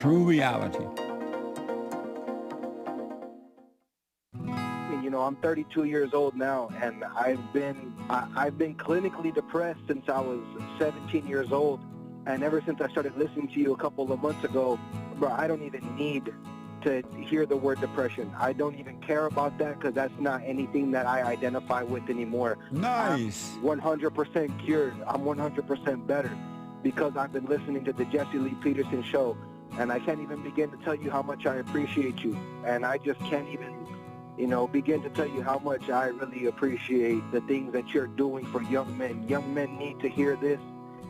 True reality. I'm 32 years old now, and I've been clinically depressed since I was 17 years old, and ever since I started listening to you a couple of months ago, bro, I don't even need to hear the word depression. I don't even care about that because that's not anything that I identify with anymore. Nice. I'm 100% cured. I'm 100% better because I've been listening to the Lee Peterson show, and I can't even begin to tell you how much I appreciate you, and I just can't even begin to tell you how much I really appreciate the things that you're doing for young men. Young men need to hear this,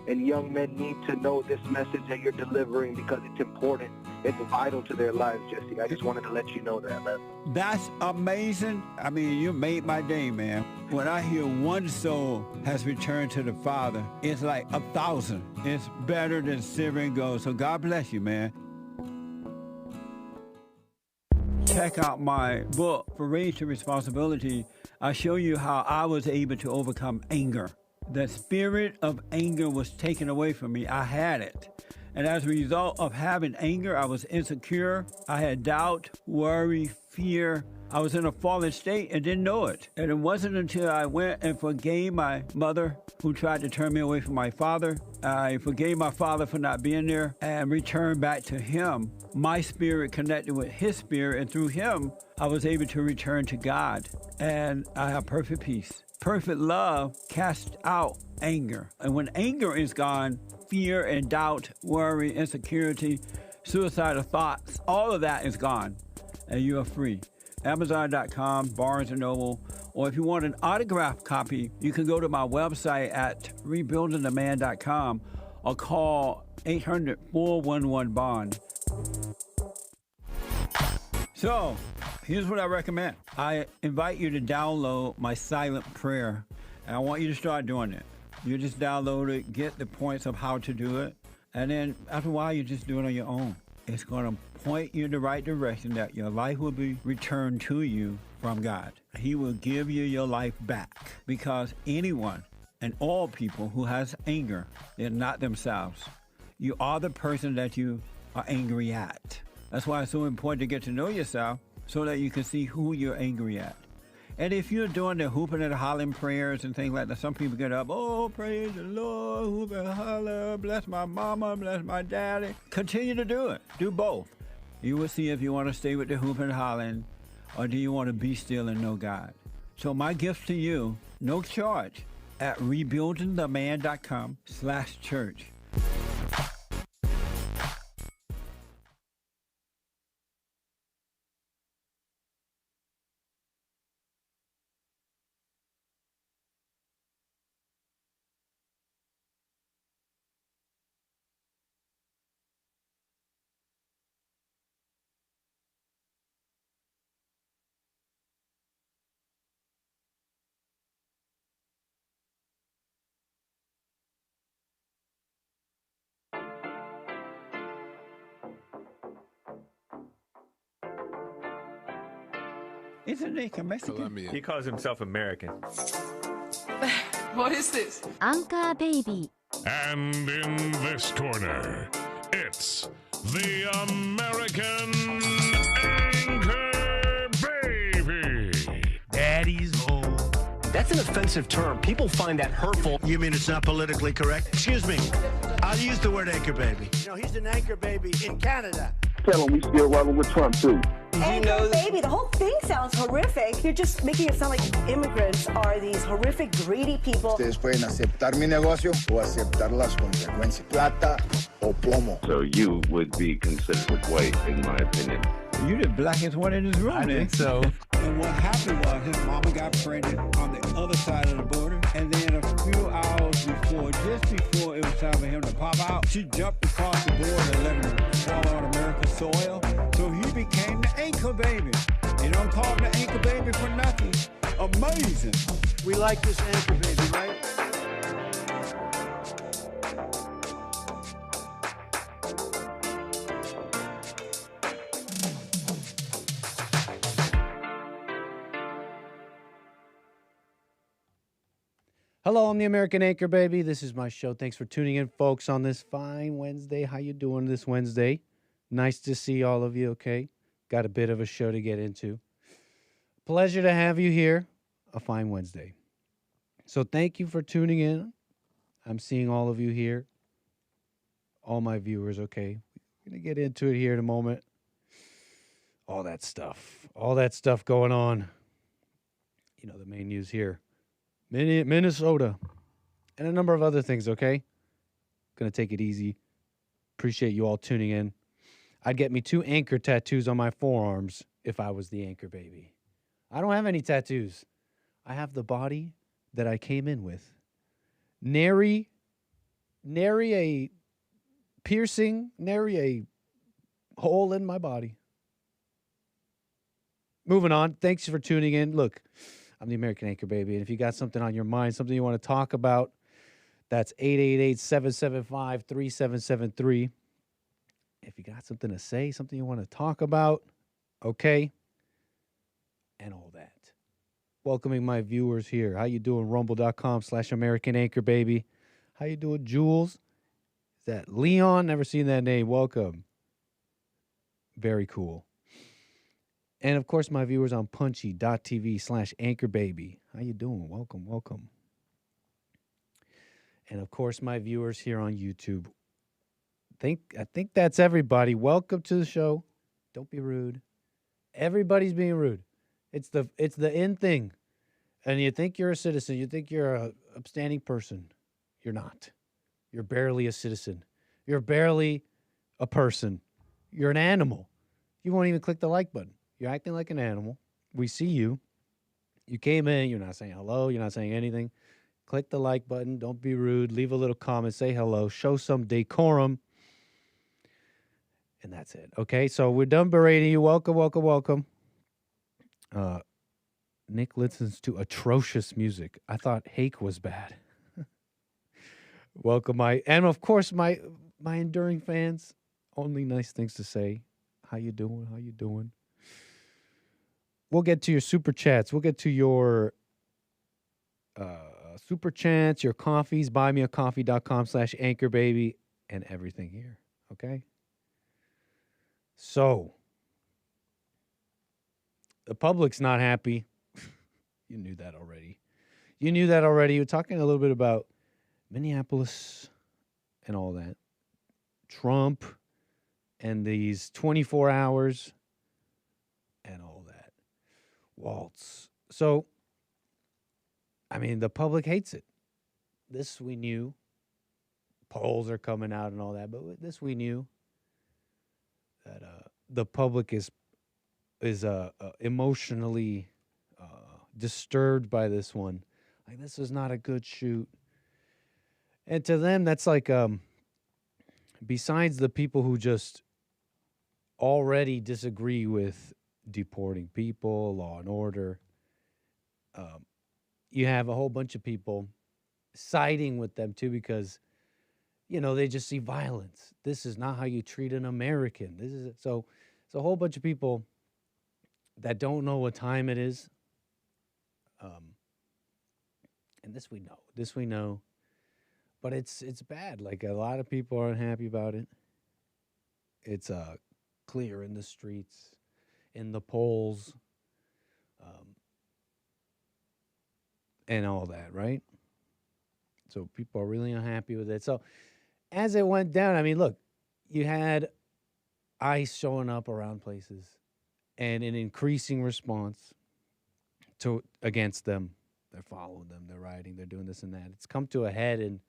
and young men need to know this message that you're delivering because it's important. It's vital to their lives, Jesse. I just wanted to let you know that, man. That's amazing. I mean, you made my day, man. When I hear one soul has returned to the Father, it's like 1,000. It's better than silver and gold. So God bless you, man. Check out my book, For Raised to Responsibility. I show you how I was able to overcome anger. The spirit of anger was taken away from me. I had it. And as a result of having anger, I was insecure. I had doubt, worry, fear. I was in a fallen state and didn't know it. And it wasn't until I went and forgave my mother who tried to turn me away from my father. I forgave my father for not being there and returned back to him. My spirit connected with his spirit, and through him, I was able to return to God. And I have perfect peace. Perfect love casts out anger. And when anger is gone, fear and doubt, worry, insecurity, suicidal thoughts, all of that is gone, and you are free. Amazon.com, Barnes & Noble, or if you want an autographed copy, you can go to my website at rebuildingtheman.com or call 800-411-BOND. So, here's what I recommend. I invite you to download my silent prayer, and I want you to start doing it. You just download it, get the points of how to do it, and then after a while, you just do it on your own. It's going to point you in the right direction that your life will be returned to you from God. He will give you your life back because anyone and all people who has anger, they're not themselves. You are the person that you are angry at. That's why it's so important to get to know yourself so that you can see who you're angry at. And if you're doing the hooping and hollering prayers and things like that, some people get up, oh, praise the Lord, hoop and holler, bless my mama, bless my daddy. Continue to do it. Do both. You will see if you want to stay with the hooping and hollering or do you want to be still and know God. So my gift to you, no charge, at rebuildingtheman.com/church. Isn't he Mexican? Colombian. He calls himself American. What is this? Anchor Baby. And in this corner, it's the American Anchor Baby. Daddy's home. That's an offensive term. People find that hurtful. You mean it's not politically correct? Excuse me. I'll use the word anchor baby. He's an anchor baby in Canada. Tell him we still rolling with Trump, too. Anchor baby, the whole thing sounds horrific. You're just making it sound like immigrants are these horrific, greedy people. Ustedes pueden aceptar mi negocio o aceptar las consecuencias. Plata o plomo. So you would be considered white, in my opinion. You the blackest one in this room, I think so. And what happened was his mama got pregnant on the other side of the border, and then a few hours before, just before it was time for him to pop out, she jumped across the border and let him fall on American soil. So he became the anchor baby. They don't call him the anchor baby for nothing. Amazing. We like this anchor baby, right? Hello, I'm the American Anchor Baby. This is my show. Thanks for tuning in, folks, on this fine Wednesday. How you doing this Wednesday? Nice to see all of you, okay? Got a bit of a show to get into. Pleasure to have you here. A fine Wednesday. So thank you for tuning in. I'm seeing all of you here. All my viewers, okay? We're going to get into it here in a moment. All that stuff going on. You know, the main news here. Minnesota. And a number of other things, okay? Going to take it easy. Appreciate you all tuning in. I'd get me 2 anchor tattoos on my forearms if I was the anchor baby. I don't have any tattoos. I have the body that I came in with. Nary a piercing, nary a hole in my body. Moving on. Thanks for tuning in. Look, I'm the American Anchor Baby, and if you got something on your mind, something you want to talk about, that's 888-775-3773. If you got something to say, something you want to talk about, okay, and all that. Welcoming my viewers here. How you doing? Rumble.com/American Anchor Baby. How you doing, Jules? Is that Leon? Never seen that name. Welcome. Very cool. And, of course, my viewers on punchy.tv/Anchor Baby. How you doing? Welcome, welcome. And, of course, my viewers here on YouTube. I think that's everybody. Welcome to the show. Don't be rude. Everybody's being rude. It's the in thing. And you think you're a citizen. You think you're a upstanding person. You're not. You're barely a citizen. You're barely a person. You're an animal. You won't even click the like button. You're acting like an animal. We see you. You came in. You're not saying hello. You're not saying anything. Click the like button. Don't be rude. Leave a little comment. Say hello. Show some decorum. And that's it. Okay, so we're done berating you. Welcome, welcome, welcome. Nick listens to atrocious music. I thought Hake was bad. Welcome, and of course my enduring fans. Only nice things to say. How you doing? How you doing? We'll get to your super chats. We'll get to your super chats, your coffees, buymeacoffee.com/Anchor Baby, and everything here. Okay. So, the public's not happy. You knew that already. You're talking a little bit about Minneapolis and all that. Trump and these 24 hours and all that. Waltz. So, I mean, the public hates it. This we knew. Polls are coming out and all that, but this we knew. That the public is emotionally disturbed by this one. Like, this is not a good shoot. And to them, that's like, besides the people who just already disagree with deporting people, law and order, you have a whole bunch of people siding with them too because, you know, they just see violence. This is not how you treat an American. So it's a whole bunch of people that don't know what time it is. And this we know. But it's bad. Like, a lot of people are unhappy about it. It's clear in the streets, in the polls, and all that, right? So people are really unhappy with it. So as it went down, I mean, look, you had ICE showing up around places and an increasing response against them. They're following them. They're rioting. They're doing this and that. It's come to a head in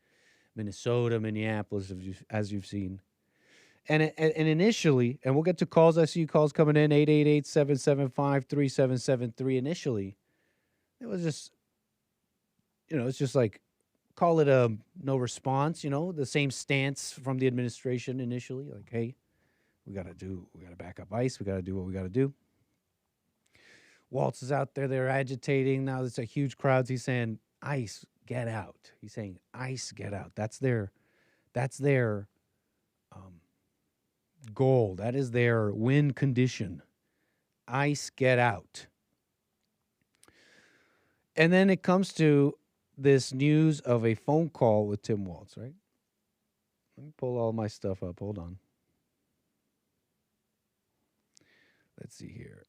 Minnesota, Minneapolis, as you've seen. And initially, and we'll get to calls. I see calls coming in, 888-775-3773. Initially, it was just, it's just like, call it a no response, the same stance from the administration initially. Like, hey, we got to back up ICE. We got to do what we got to do. Waltz is out there. They're agitating. Now there's a huge crowd. He's saying, ICE, get out. He's saying, ICE, get out. That's their goal. That is their win condition. ICE, get out. And then it comes to this news of a phone call with Tim Walz, right? Let me pull all my stuff up. Hold on. let's see here.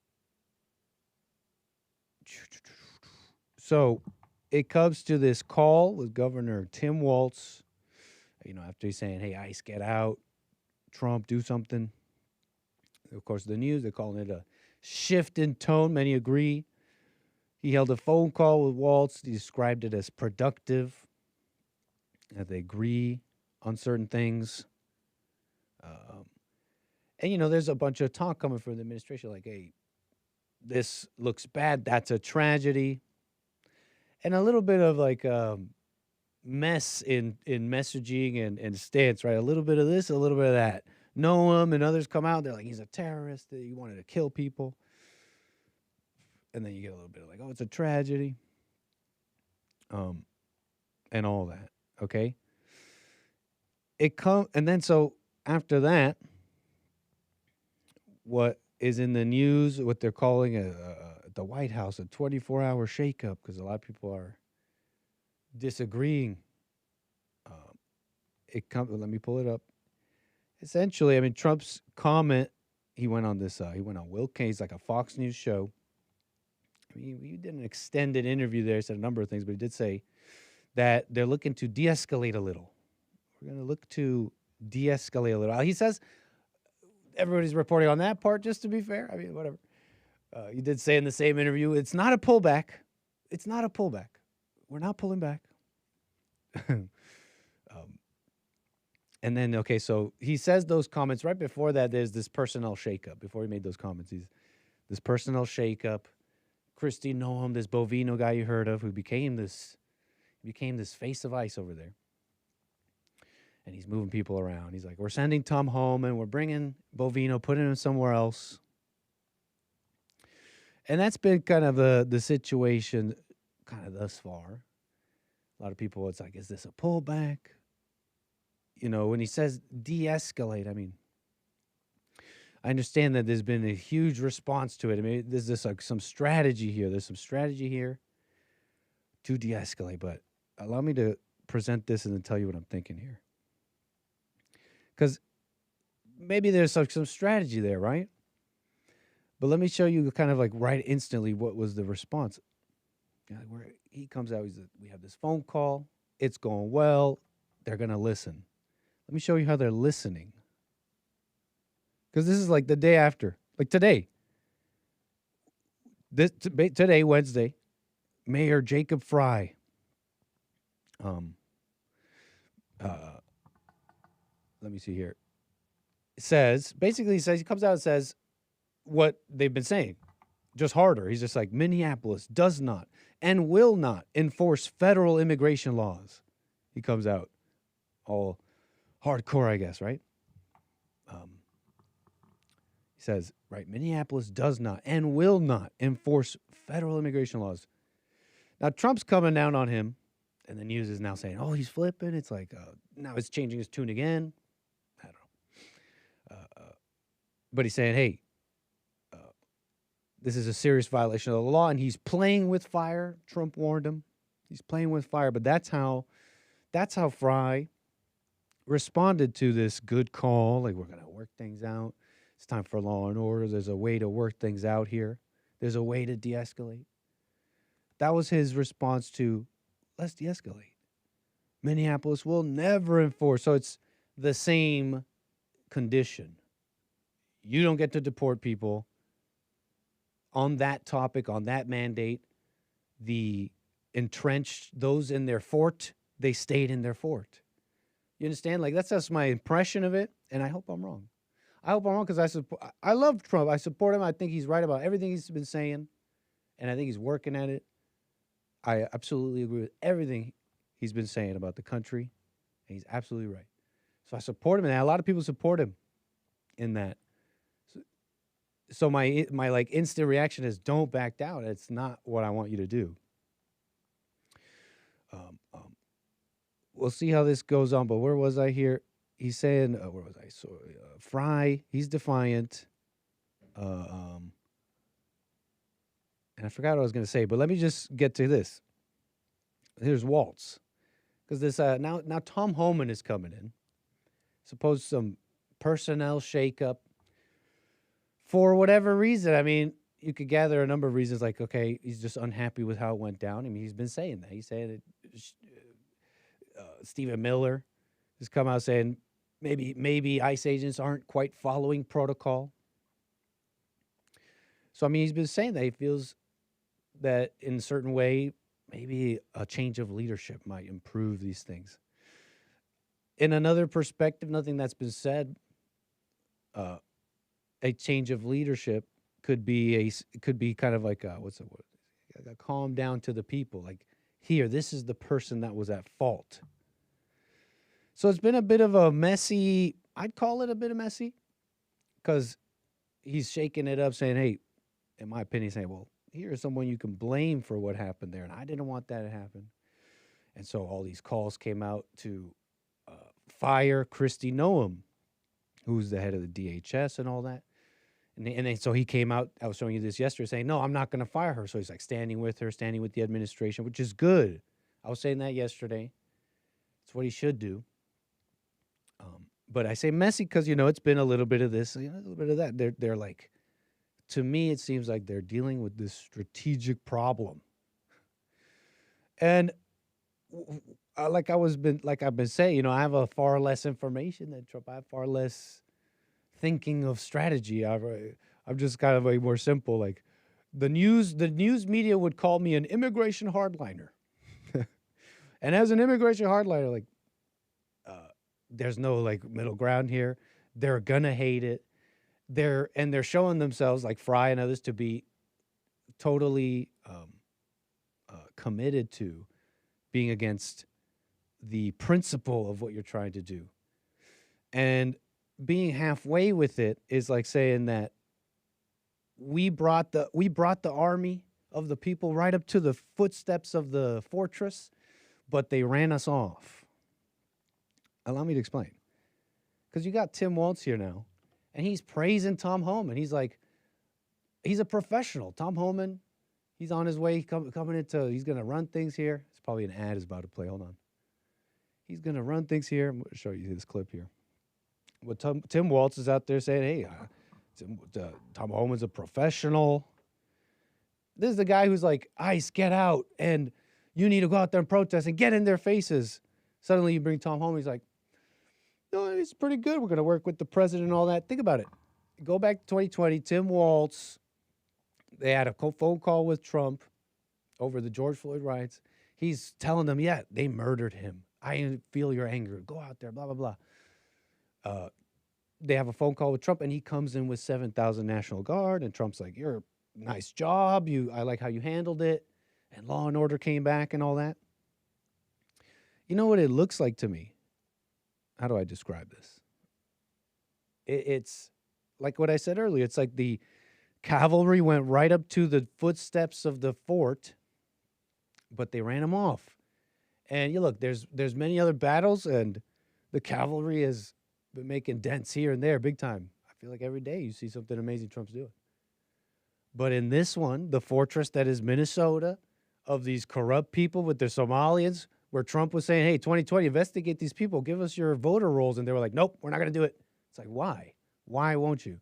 So it comes to this call with Governor Tim Walz, after he's saying, hey, ICE, get out. Trump, do something. Of course, the news, they're calling it a shift in tone. Many agree. He held a phone call with Walz. He described it as productive, that they agree on certain things. And, there's a bunch of talk coming from the administration like, hey, this looks bad. That's a tragedy. And a little bit of like mess in messaging and stance, right? A little bit of this, a little bit of that. Noam and others come out. They're like, he's a terrorist. He wanted to kill people. And then you get a little bit of like, oh, it's a tragedy. And all that. Okay. And then so after that, what is in the news, what they're calling the White House, a 24-hour shakeup, because a lot of people are disagreeing. Let me pull it up. Essentially, I mean, Trump's comment, he went on Will Case, like a Fox News show. I mean, he did an extended interview there, said a number of things, but he did say that they're looking to de-escalate a little. We're going to look to de-escalate a little. He says everybody's reporting on that part, just to be fair. I mean, whatever. He did say in the same interview, it's not a pullback. It's not a pullback. We're not pulling back. And then, okay, so he says those comments. Right before that, there's this personnel shakeup. Before he made those comments, he's this personnel shakeup. Kristi Noem, this Bovino guy you heard of, who became this face of ICE over there. And he's moving people around. He's like, we're sending Tom home, and we're bringing Bovino, putting him somewhere else. And that's been kind of the situation kind of thus far. A lot of people, it's like, is this a pullback? When he says de-escalate, I mean, I understand that there's been a huge response to it. I mean, there's this like some strategy here. There's some strategy here to de-escalate, but allow me to present this and then tell you what I'm thinking here. Because maybe there's like some strategy there, right? But let me show you kind of like right instantly what was the response. Where he comes out, we have this phone call. It's going well. They're going to listen. Let me show you how they're listening. Because this is like the day after. Like today. Today, Wednesday, Mayor Jacob Fry. Let me see here. He comes out and says what they've been saying. Just harder. He's just like, Minneapolis does not and will not enforce federal immigration laws. He comes out all hardcore, I guess, right? He says, right, Minneapolis does not and will not enforce federal immigration laws. Now, Trump's coming down on him, and the news is now saying, oh, he's flipping. It's like, now it's changing his tune again. I don't know. But he's saying, hey, this is a serious violation of the law, and he's playing with fire. Trump warned him. He's playing with fire, but that's how Fry responded to this good call. Like, we're going to work things out. It's time for law and order. There's a way to work things out here. There's a way to de-escalate. That was his response to, let's de-escalate. Minneapolis will never enforce. So it's the same condition. You don't get to deport people. On that topic, on that mandate, the entrenched, those in their fort, they stayed in their fort. You understand? Like, that's just my impression of it, and I hope I'm wrong. I hope I'm wrong because I love Trump. I support him. I think he's right about everything he's been saying, and I think he's working at it. I absolutely agree with everything he's been saying about the country, and he's absolutely right. So I support him, and a lot of people support him in that. So my like instant reaction is, don't back down. It's not what I want you to do. We'll see how this goes on. But where was I here? He's saying, where was I? So Fry, he's defiant. And I forgot what I was going to say. But let me just get to this. Here's Walz, because this now Tom Homan is coming in. Suppose some personnel shakeup. for whatever reason. I mean, you could gather a number of reasons. Like, okay, he's just unhappy with how it went down. I mean, he's been saying that. He's saying that Stephen Miller has come out saying maybe ICE agents aren't quite following protocol. So, I mean, he's been saying that he feels that in a certain way, maybe a change of leadership might improve these things. In another perspective, nothing that's been said, a change of leadership could be kind of like a calm down to the people. Like, here, this is the person that was at fault. So it's been a bit of a messy, I'd call it a bit of messy, because he's shaking it up saying, hey, in my opinion, saying, well, here's someone you can blame for what happened there, and I didn't want that to happen. And so all these calls came out to fire Kristi Noem, who's the head of the DHS and all that. And so he came out, I was showing you this yesterday, saying, no, I'm not going to fire her. So he's like standing with her, standing with the administration, which is good. I was saying that yesterday. It's what he should do. But I say messy because, it's been a little bit of this, a little bit of that. They're like, to me, it seems like they're dealing with this strategic problem. And like I've been saying, I have a far less information than Trump. I have far less thinking of strategy. I'm just kind of more simple. Like the news media would call me an immigration hardliner. And as an immigration hardliner, like there's no like middle ground here. They're gonna hate it. They're showing themselves, like Fry and others, to be totally committed to being against the principle of what you're trying to do. And being halfway with it is like saying that we brought the army of the people right up to the footsteps of the fortress, but they ran us off. Allow me to explain. Because you got Tim Walz here now, and he's praising Tom Homan. He's like, he's a professional. Tom Homan, he's on his way coming into, he's going to run things here. It's probably an ad is about to play. Hold on. He's going to run things here. I'm going to show you this clip here. But Tim Walz is out there saying, hey, Tom Homan's a professional. This is the guy who's like, ICE, get out, and you need to go out there and protest and get in their faces. Suddenly you bring Tom Homan, he's like, no, it's pretty good. We're going to work with the president and all that. Think about it. Go back to 2020, Tim Walz, they had a phone call with Trump over the George Floyd riots. He's telling them, yeah, they murdered him. I feel your anger. Go out there, blah, blah, blah. They have a phone call with Trump, and he comes in with 7,000 National Guard, and Trump's like, you're nice job. I like how you handled it. And law and order came back and all that. You know what it looks like to me? How do I describe this? It's like what I said earlier. It's like the cavalry went right up to the footsteps of the fort, but they ran them off. And you look, there's many other battles, and the cavalry has been making dents here and there big time. I feel like every day you see something amazing Trump's doing. But in this one, the fortress that is Minnesota, of these corrupt people with their Somalians, where Trump was saying, hey, 2020, investigate these people, give us your voter rolls. And they were like, nope, we're not going to do it. It's like, why? Why won't you?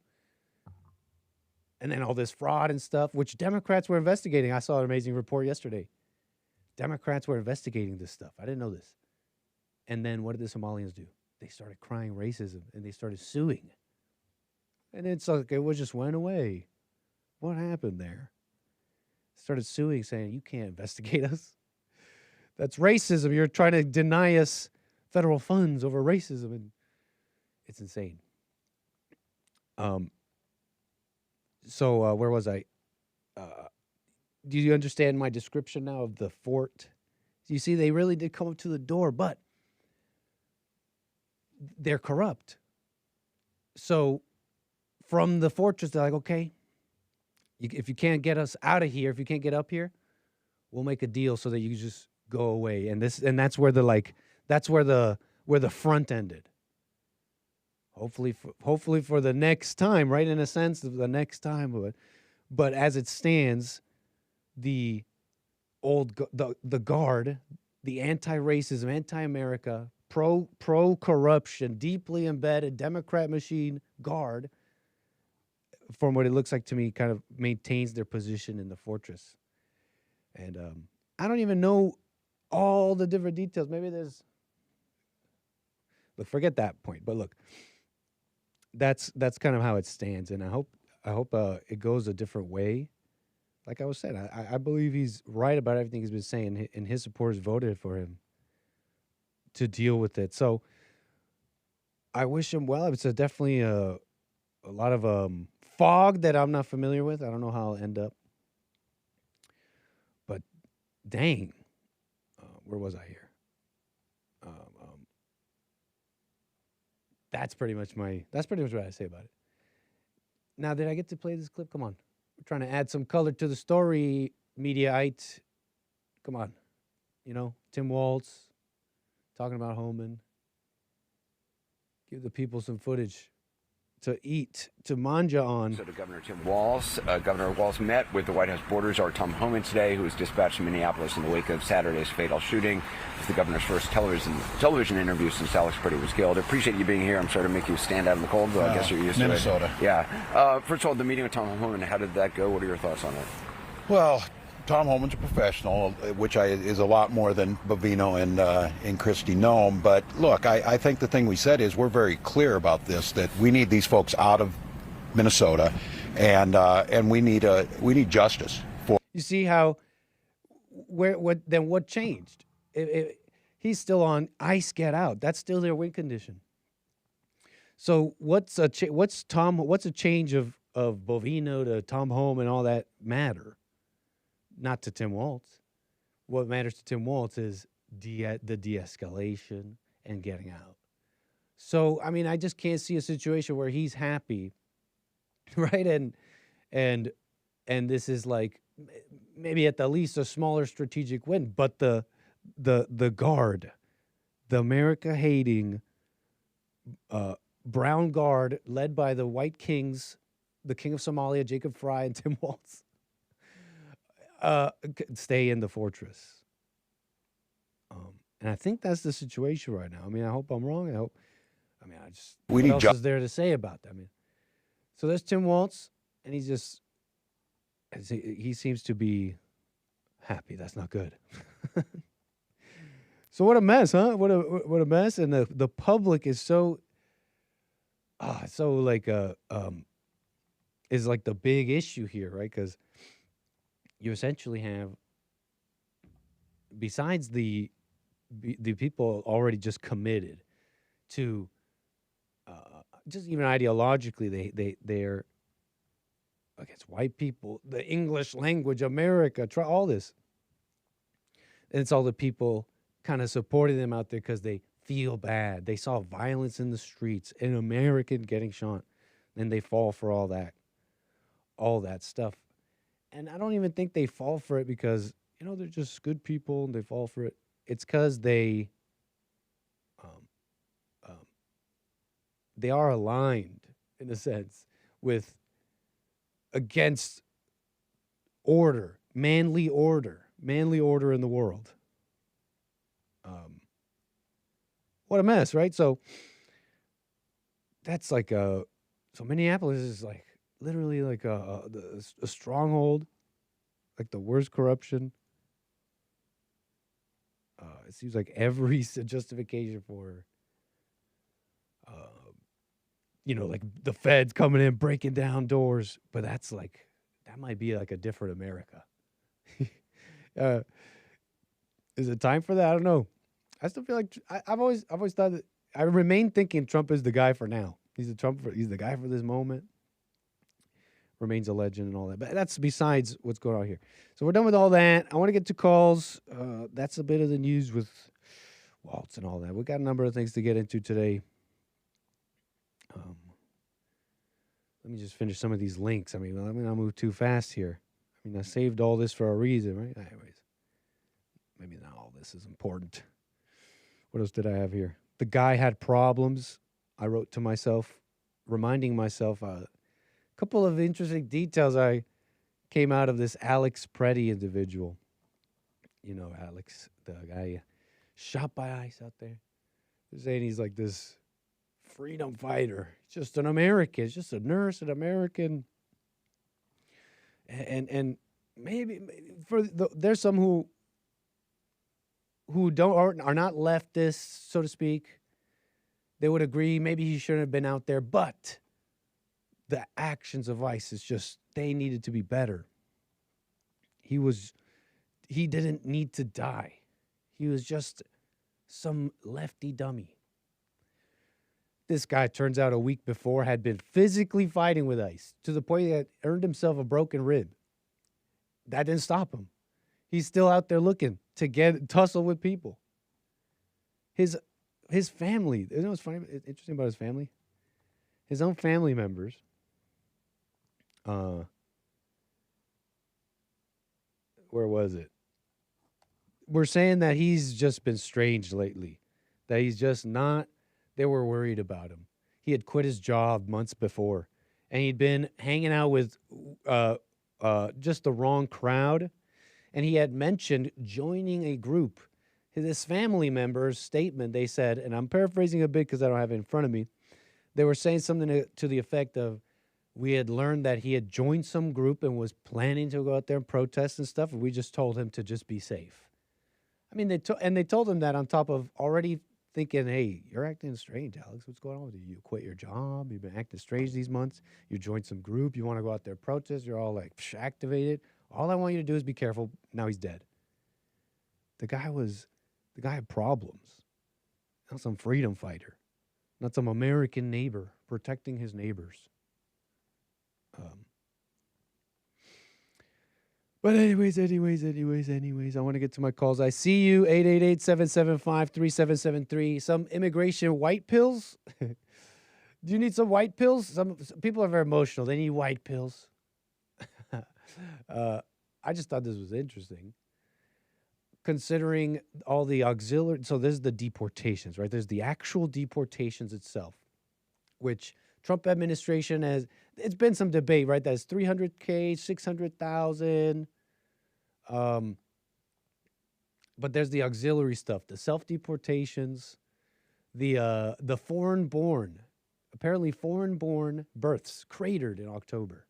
And then all this fraud and stuff, which Democrats were investigating. I saw an amazing report yesterday. Democrats were investigating this stuff. I didn't know this. And then what did the Somalians do? They started crying racism, and they started suing. And it's like, it just went away. What happened there? Started suing, saying, you can't investigate us. That's racism. You're trying to deny us federal funds over racism. And it's insane. So where was I? Do you understand my description now of the fort? You see, they really did come up to the door, but they're corrupt. So from the fortress, they're like, okay, if you can't get us out of here, if you can't get up here, we'll make a deal so that you just go away. And that's where where the front ended. Hopefully for the next time, right? In a sense, the next time. But as it stands, the guard, the anti-racism, anti-America, pro-corruption, deeply embedded Democrat machine guard from what it looks like to me, kind of maintains their position in the fortress. And I don't even know all the different details. Maybe there's... Look, forget that point. But look, that's kind of how it stands. And I hope it goes a different way. Like I was saying, I believe he's right about everything he's been saying, and his supporters voted for him to deal with it. So I wish him well. It's definitely a lot of fog that I'm not familiar with. I don't know how I'll end up. But dang, where was I here? That's pretty much what I say about it. Now, did I get to play this clip? Come on. We're trying to add some color to the story, Mediaite. Come on. You know, Tim Waltz talking about Homan. Give the people some footage to eat, to manja on. So to Governor Tim Walz. Governor Walz met with the White House Border Czar Tom Homan today, who was dispatched to Minneapolis in the wake of Saturday's fatal shooting. It was the governor's first television interview since Alex Purdy was killed. I appreciate you being here. I'm sorry to make you stand out in the cold, but I guess you're used Minnesota. to it. Yeah. First of all, the meeting with Tom Homan, how did that go? What are your thoughts on it? Well, Tom Homan's a professional, which is a lot more than Bovino and Kristi Noem. But look, I think the thing we said is we're very clear about this, that we need these folks out of Minnesota, and we need justice for. You see how what changed? He's still on ice, get out. That's still their win condition. So what's a change of Bovino to Tom Homan and all that matter? Not to Tim Waltz. What matters to Tim Waltz is the de-escalation and getting out. So, I mean, I just can't see a situation where he's happy, right? And this is like maybe at the least a smaller strategic win, but the guard, the America-hating brown guard led by the White Kings, the King of Somalia, Jacob Fry, and Tim Waltz, stay in the fortress. And I think that's the situation right now. I mean, I hope I'm wrong. What else is there to say about that? I mean, so there's Tim Waltz, and he seems to be happy. That's not good. So what a mess, huh? What a mess. And the public is is like the big issue here, right? Because you essentially have, besides the people already just committed to, just even ideologically, they're against white people, the English language, America, try all this. And it's all the people kind of supporting them out there because they feel bad. They saw violence in the streets, an American getting shot, and they fall for all that stuff. And I don't even think they fall for it because, they're just good people and they fall for it. It's because they are aligned, in a sense, against order, manly order in the world. What a mess, right? So that's like so Minneapolis is like literally like a stronghold, like the worst corruption. It seems like every justification for, like the feds coming in, breaking down doors. But that might be like a different America. Is it time for that? I don't know. I still feel like I've always thought that I remain thinking Trump is the guy for now. He's the guy for this moment. Remains a legend and all that. But that's besides what's going on here. So we're done with all that. I want to get to calls. That's a bit of the news with Waltz and all that. We've got a number of things to get into today. Let me just finish some of these links. I mean, let me not move too fast here. I mean, I saved all this for a reason, right? Anyways, maybe not all this is important. What else did I have here? The guy had problems. I wrote to myself, reminding myself a couple of interesting details I came out of this Alex Preddy individual. Alex, the guy shot by ICE out there. They're saying he's like this freedom fighter. He's just an American. He's just a nurse, an American. and maybe there's some who are not leftists, so to speak. They would agree maybe he shouldn't have been out there, but the actions of ISIS they needed to be better. He didn't need to die. He was just some lefty dummy. This guy, turns out, a week before had been physically fighting with ICE to the point that earned himself a broken rib. That didn't stop him. He's still out there looking to tussle with people. His family, you know what's funny, interesting about his family? His own family members, where was it? We're saying that he's just been strange lately, that he's just not. They were worried about him. He had quit his job months before, and he'd been hanging out with just the wrong crowd, and he had mentioned joining a group. His family members' statement, they said, and I'm paraphrasing a bit because I don't have it in front of me, they were saying something to the effect of, we had learned that he had joined some group and was planning to go out there and protest and stuff, and we just told him to just be safe. I mean, they told him that on top of already thinking, hey, you're acting strange, Alex. What's going on with you? You quit your job. You've been acting strange these months. You joined some group. You want to go out there and protest. You're all like activated. All I want you to do is be careful. Now he's dead. The guy had problems. Not some freedom fighter. Not some American neighbor protecting his neighbors. But anyways, I want to get to my calls. I see you, 888-775-3773. Some immigration white pills? Do you need some white pills? Some people are very emotional. They need white pills. I just thought this was interesting. Considering all the auxiliary, so there's the deportations, right? There's the actual deportations itself, which Trump administration it's been some debate, right? That's 300K, 600,000. But there's the auxiliary stuff, the self-deportations, the foreign-born, apparently foreign-born births cratered in October.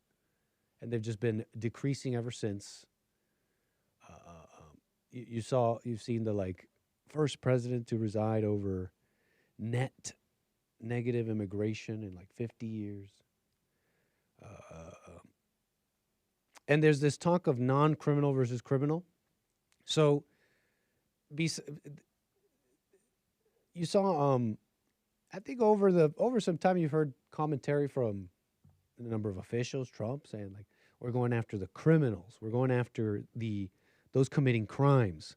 And they've just been decreasing ever since. You've seen the first president to reside over net negative immigration in 50 years. And there's this talk of non-criminal versus criminal. So you saw, I think over some time you've heard commentary from a number of officials, Trump, saying we're going after the criminals. We're going after those committing crimes.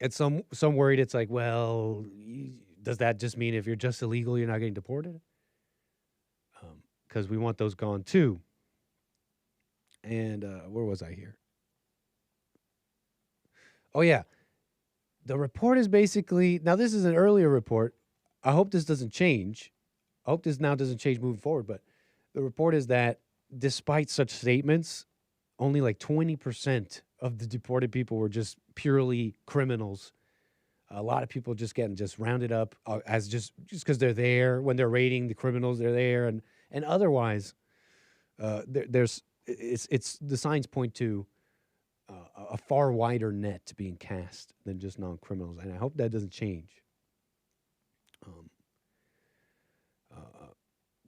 And some worried it's well, does that just mean if you're just illegal, you're not getting deported? Because we want those gone too. And where was I here? Oh, yeah. The report is basically, now this is an earlier report. I hope this doesn't change. I hope this now doesn't change moving forward. But the report is that despite such statements, only 20% of the deported people were just purely criminals. A lot of people just getting rounded up as just because they're there. When they're raiding the criminals, they're there. And otherwise, the signs point to a far wider net being cast than just non-criminals. And I hope that doesn't change.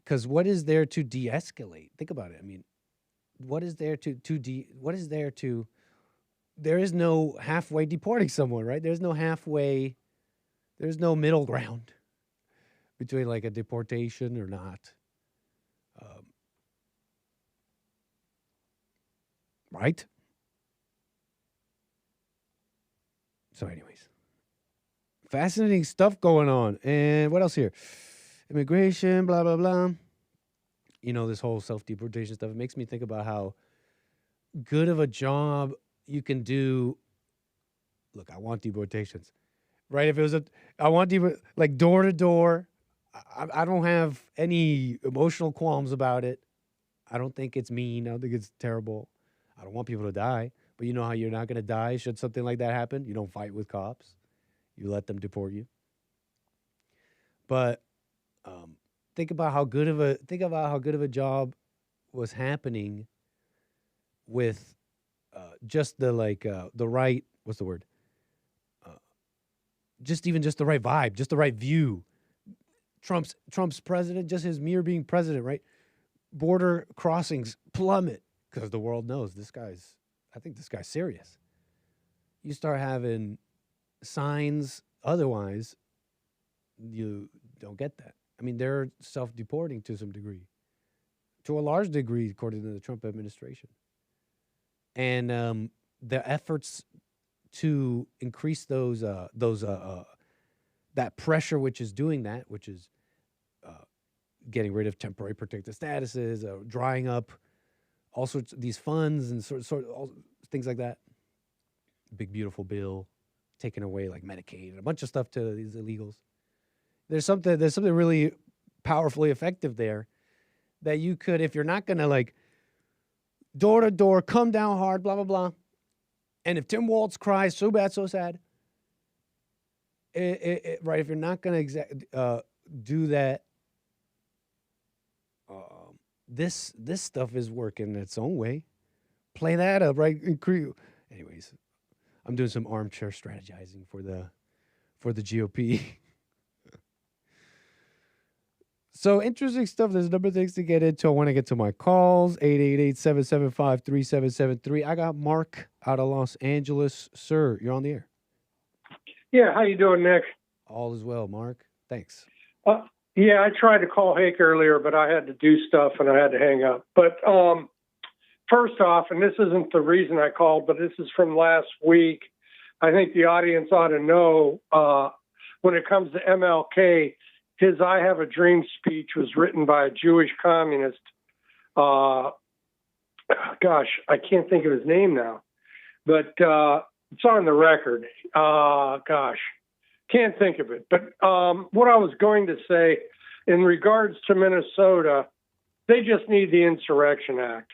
Because what is there to de-escalate? Think about it. I mean, what is there there is no halfway deporting someone, right? There's no middle ground between a deportation or not. Right? So anyways, fascinating stuff going on. And what else here? Immigration, blah, blah, blah. This whole self-deportation stuff, it makes me think about how good of a job you can do. Look, I want deportations, right? If it was I want door to door. I don't have any emotional qualms about it. I don't think it's mean. I don't think it's terrible. I don't want people to die. But you know how you're not going to die should something like that happen? You don't fight with cops. You let them deport you. But think about how good of a job was happening with just the right, what's the word? Just the right vibe, just the right view. Trump's president, just his mere being president, right? Border crossings plummet because the world knows I think this guy's serious. You start having signs otherwise, you don't get that. I mean, they're self-deporting to some degree, to a large degree, according to the Trump administration. And the efforts to increase that pressure, which is doing that, which is getting rid of temporary protected statuses, drying up all sorts of these funds and sort of all things like that. Big beautiful bill, taking away like Medicaid and a bunch of stuff to these illegals. There's something really powerfully effective there that you could, if you're not gonna like door to door, come down hard, blah blah blah. And if Tim Walz cries so bad, so sad, right? If you're not gonna do that, this stuff is working its own way. Play that up, right? Anyways, I'm doing some armchair strategizing for the GOP. So interesting stuff. There's a number of things to get into. I want to get to my calls. 888-775-3773. I got Mark out of Los Angeles. Sir, you're on the air. Yeah, how you doing, Nick? All is well, Mark. Thanks. Yeah, I tried to call Hake earlier, but I had to do stuff and I had to hang up. But first off, and this isn't the reason I called, but this is from last week. I think the audience ought to know when it comes to MLK, his I Have a Dream speech was written by a Jewish communist. Gosh, I can't think of his name now, but it's on the record. Can't think of it. But what I was going to say in regards to Minnesota, they just need the Insurrection Act.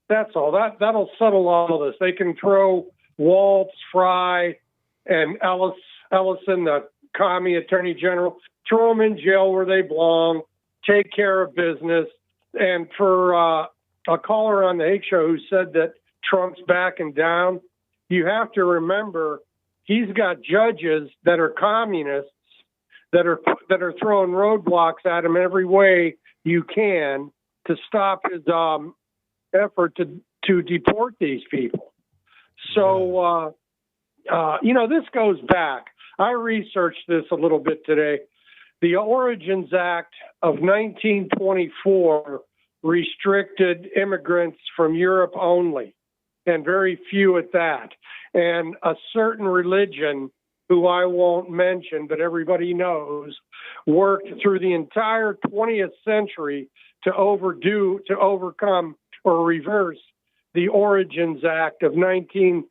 That's all. That'll settle all this. They can throw Waltz, Fry, and Ellison, the commie attorney general, throw them in jail where they belong, take care of business. And for a caller on the Hake Show who said that Trump's backing down, you have to remember he's got judges that are communists that are throwing roadblocks at him every way you can to stop his effort to deport these people. So, this goes back. I researched this a little bit today. The Origins Act of 1924 restricted immigrants from Europe only, and very few at that. And a certain religion, who I won't mention, but everybody knows, worked through the entire 20th century to overcome or reverse the Origins Act of 24.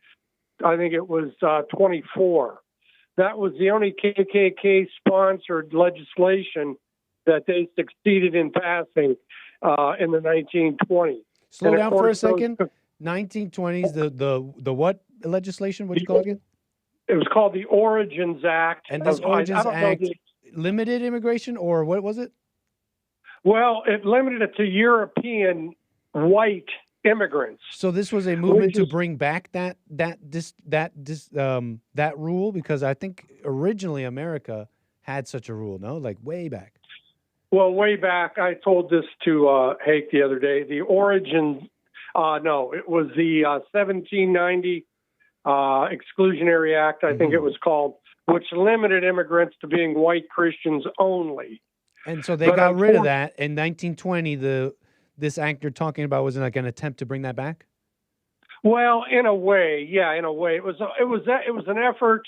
That was the only KKK-sponsored legislation that they succeeded in passing in the 1920s. Slow down for a second. 1920s, the what legislation? What did you call it again? It was called the Origins Act. And this Origins Act limited immigration, or what was it? Well, it limited it to European white immigrants. So this was a movement to bring back that rule, because I think originally America had such a rule. No, like way back. Well, way back, I told this to Hake the other day. The Origins. No, it was the 1790 Exclusionary Act, I think it was called, which limited immigrants to being white Christians only. And so they got rid of that in 1920. This act you're talking about was like an attempt to bring that back. Well, in a way, yeah, in a way, it was an effort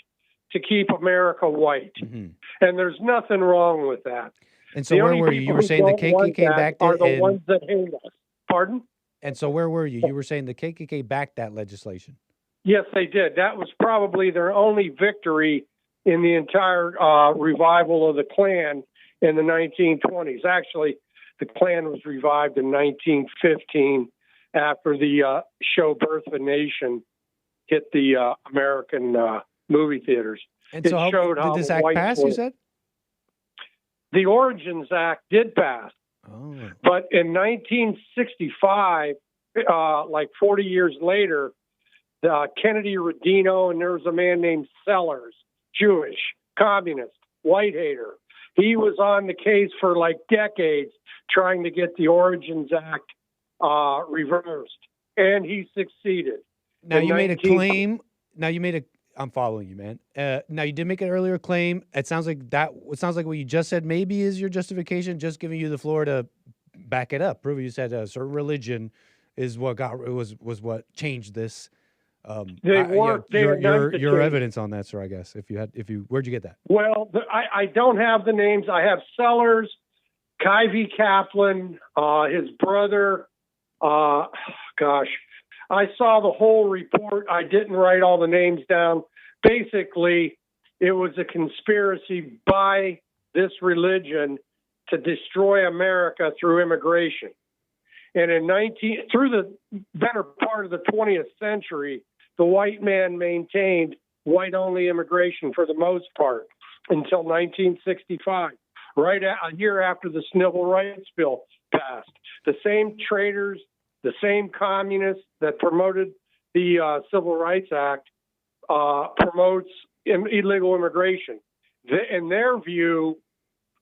to keep America white, and there's nothing wrong with that. And so where were you? You were saying the KKK backed it. Are the ones that hate us. Pardon? And so where were you? You were saying the KKK backed that legislation. Yes, they did. That was probably their only victory in the entire revival of the Klan in the 1920s. Actually, the Klan was revived in 1915 after the show Birth of a Nation hit the American movie theaters. And so did this act pass, you said? The Origins Act did pass. Oh. But in 1965, like 40 years later, Kennedy Rodino, and there was a man named Sellers, Jewish, communist, white hater. He was on the case for like decades trying to get the Origins Act reversed, and he succeeded. Now you made a claim. I'm following you, man. Now you did make an earlier claim. It sounds like what you just said maybe is your justification, just giving you the floor to back it up. Prove you said a certain religion is what was what changed this. Your evidence on that, sir. I guess where'd you get that? Well, I don't have the names. I have Sellers, Kyvie Kaplan, his brother. Gosh, I saw the whole report. I didn't write all the names down. Basically, it was a conspiracy by this religion to destroy America through immigration. And through the better part of the 20th century, the white man maintained white-only immigration for the most part until 1965, right a year after the Civil Rights Bill passed. The same traitors, the same communists that promoted the Civil Rights Act promotes illegal immigration. In their view,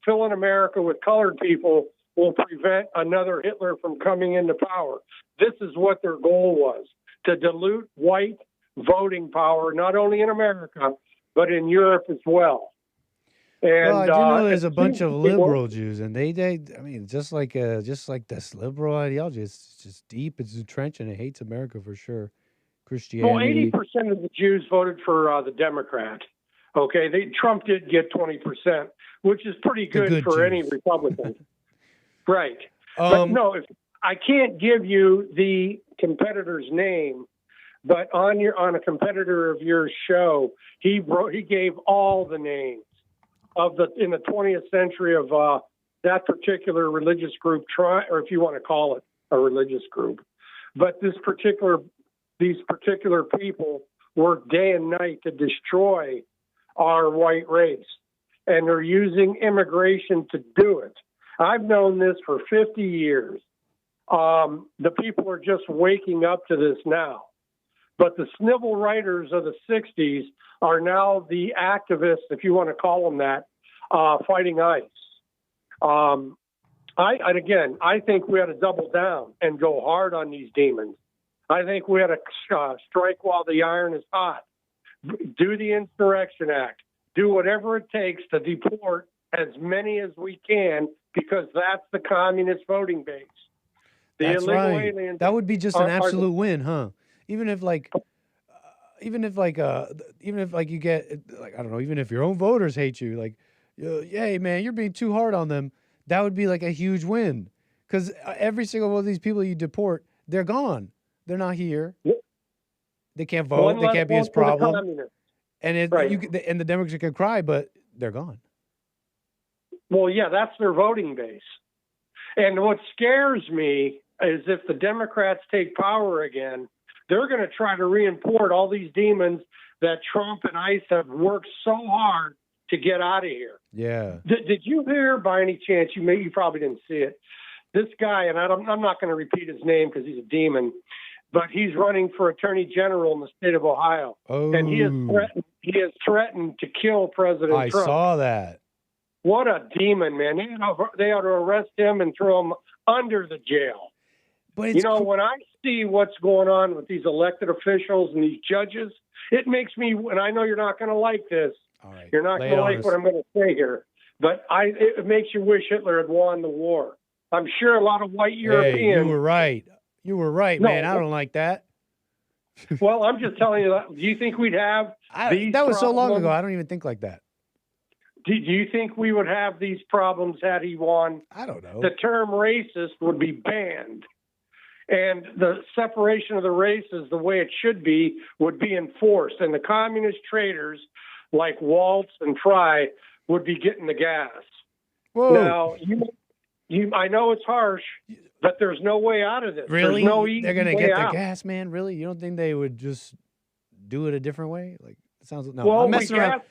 filling America with colored people will prevent another Hitler from coming into power. This is what their goal was, to dilute white voting power, not only in America, but in Europe as well. And, I do know there's a bunch of liberal Jews, and they I mean, just like this liberal ideology, it's just deep, it's entrenched, and it hates America for sure. Christianity. Well, 80% of the Jews voted for the Democrat. Okay, Trump did get 20%, which is pretty good for any Republican. Right. But no, I can't give you the competitor's name, but on a competitor of your show, he gave all the names in the 20th century of that particular religious group, or if you want to call it a religious group. But these particular people work day and night to destroy our white race, and they're using immigration to do it. I've known this for 50 years. The people are just waking up to this now. But the civil writers of the 60s are now the activists, if you want to call them that, fighting ICE. I think we had to double down and go hard on these demons. I think we had to strike while the iron is hot. Do the Insurrection Act. Do whatever it takes to deport as many as we can, because that's the communist voting base. That's right. Aliens, that would be just an absolute win, huh? Even if you get, like, I don't know, even if your own voters hate you, like, hey man, you're being too hard on them. That would be like a huge win, because every single one of these people you deport, they're gone. They're not here. They can't vote. They can't be his problem. And and the Democrats can cry, but they're gone. Well, yeah, that's their voting base. And what scares me is if the Democrats take power again, they're going to try to reimport all these demons that Trump and ICE have worked so hard to get out of here. Yeah. Did you hear, by any chance, you probably didn't see it, this guy, and I'm not going to repeat his name because he's a demon, but he's running for Attorney General in the state of Ohio. Oh. And he has threatened to kill President Trump. I saw that. What a demon, man. They ought to arrest him and throw him under the jail. But when I see what's going on with these elected officials and these judges, it makes me, and I know you're not going to like this. All right. You're not going to like what I'm going to say here, but it makes you wish Hitler had won the war. I'm sure a lot of white Europeans. Hey, you were right. You were right, man. I don't like that. Well, I'm just telling you, do you think we'd have these That was problems? so long ago. I don't even think like that. Do you think we would have these problems had he won? I don't know. The term racist would be banned. And the separation of the races, the way it should be, would be enforced. And the communist traitors like Waltz and Fry would be getting the gas. Whoa. Now, I know it's harsh, but there's no way out of this. Really? There's no easy They're going to way get out. the gas, man? Really? You don't think they would just do it a different way? Like, it sounds no. Well, I'm messing around.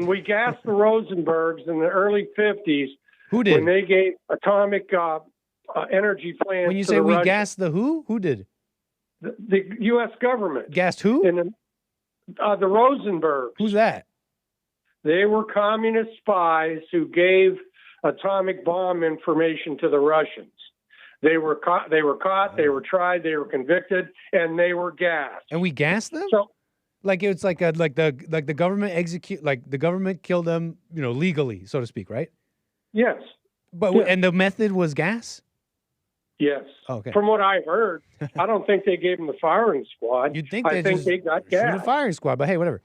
we gassed the Rosenbergs in the early 50s Who did? When they gave atomic energy plants. When you to say the we Russians. gassed the who? Who did? The U.S. government. Gassed who? And the Rosenbergs. Who's that? They were communist spies who gave atomic bomb information to the Russians. They were caught, they were tried, they were convicted, and they were gassed. And we gassed them? So, like it's like the government killed them, legally, so to speak, right? Yes. But yes. And the method was gas? Yes. Okay. From what I heard, I don't think they gave them the firing squad. You'd think I think they got gas. The firing squad, but hey, whatever.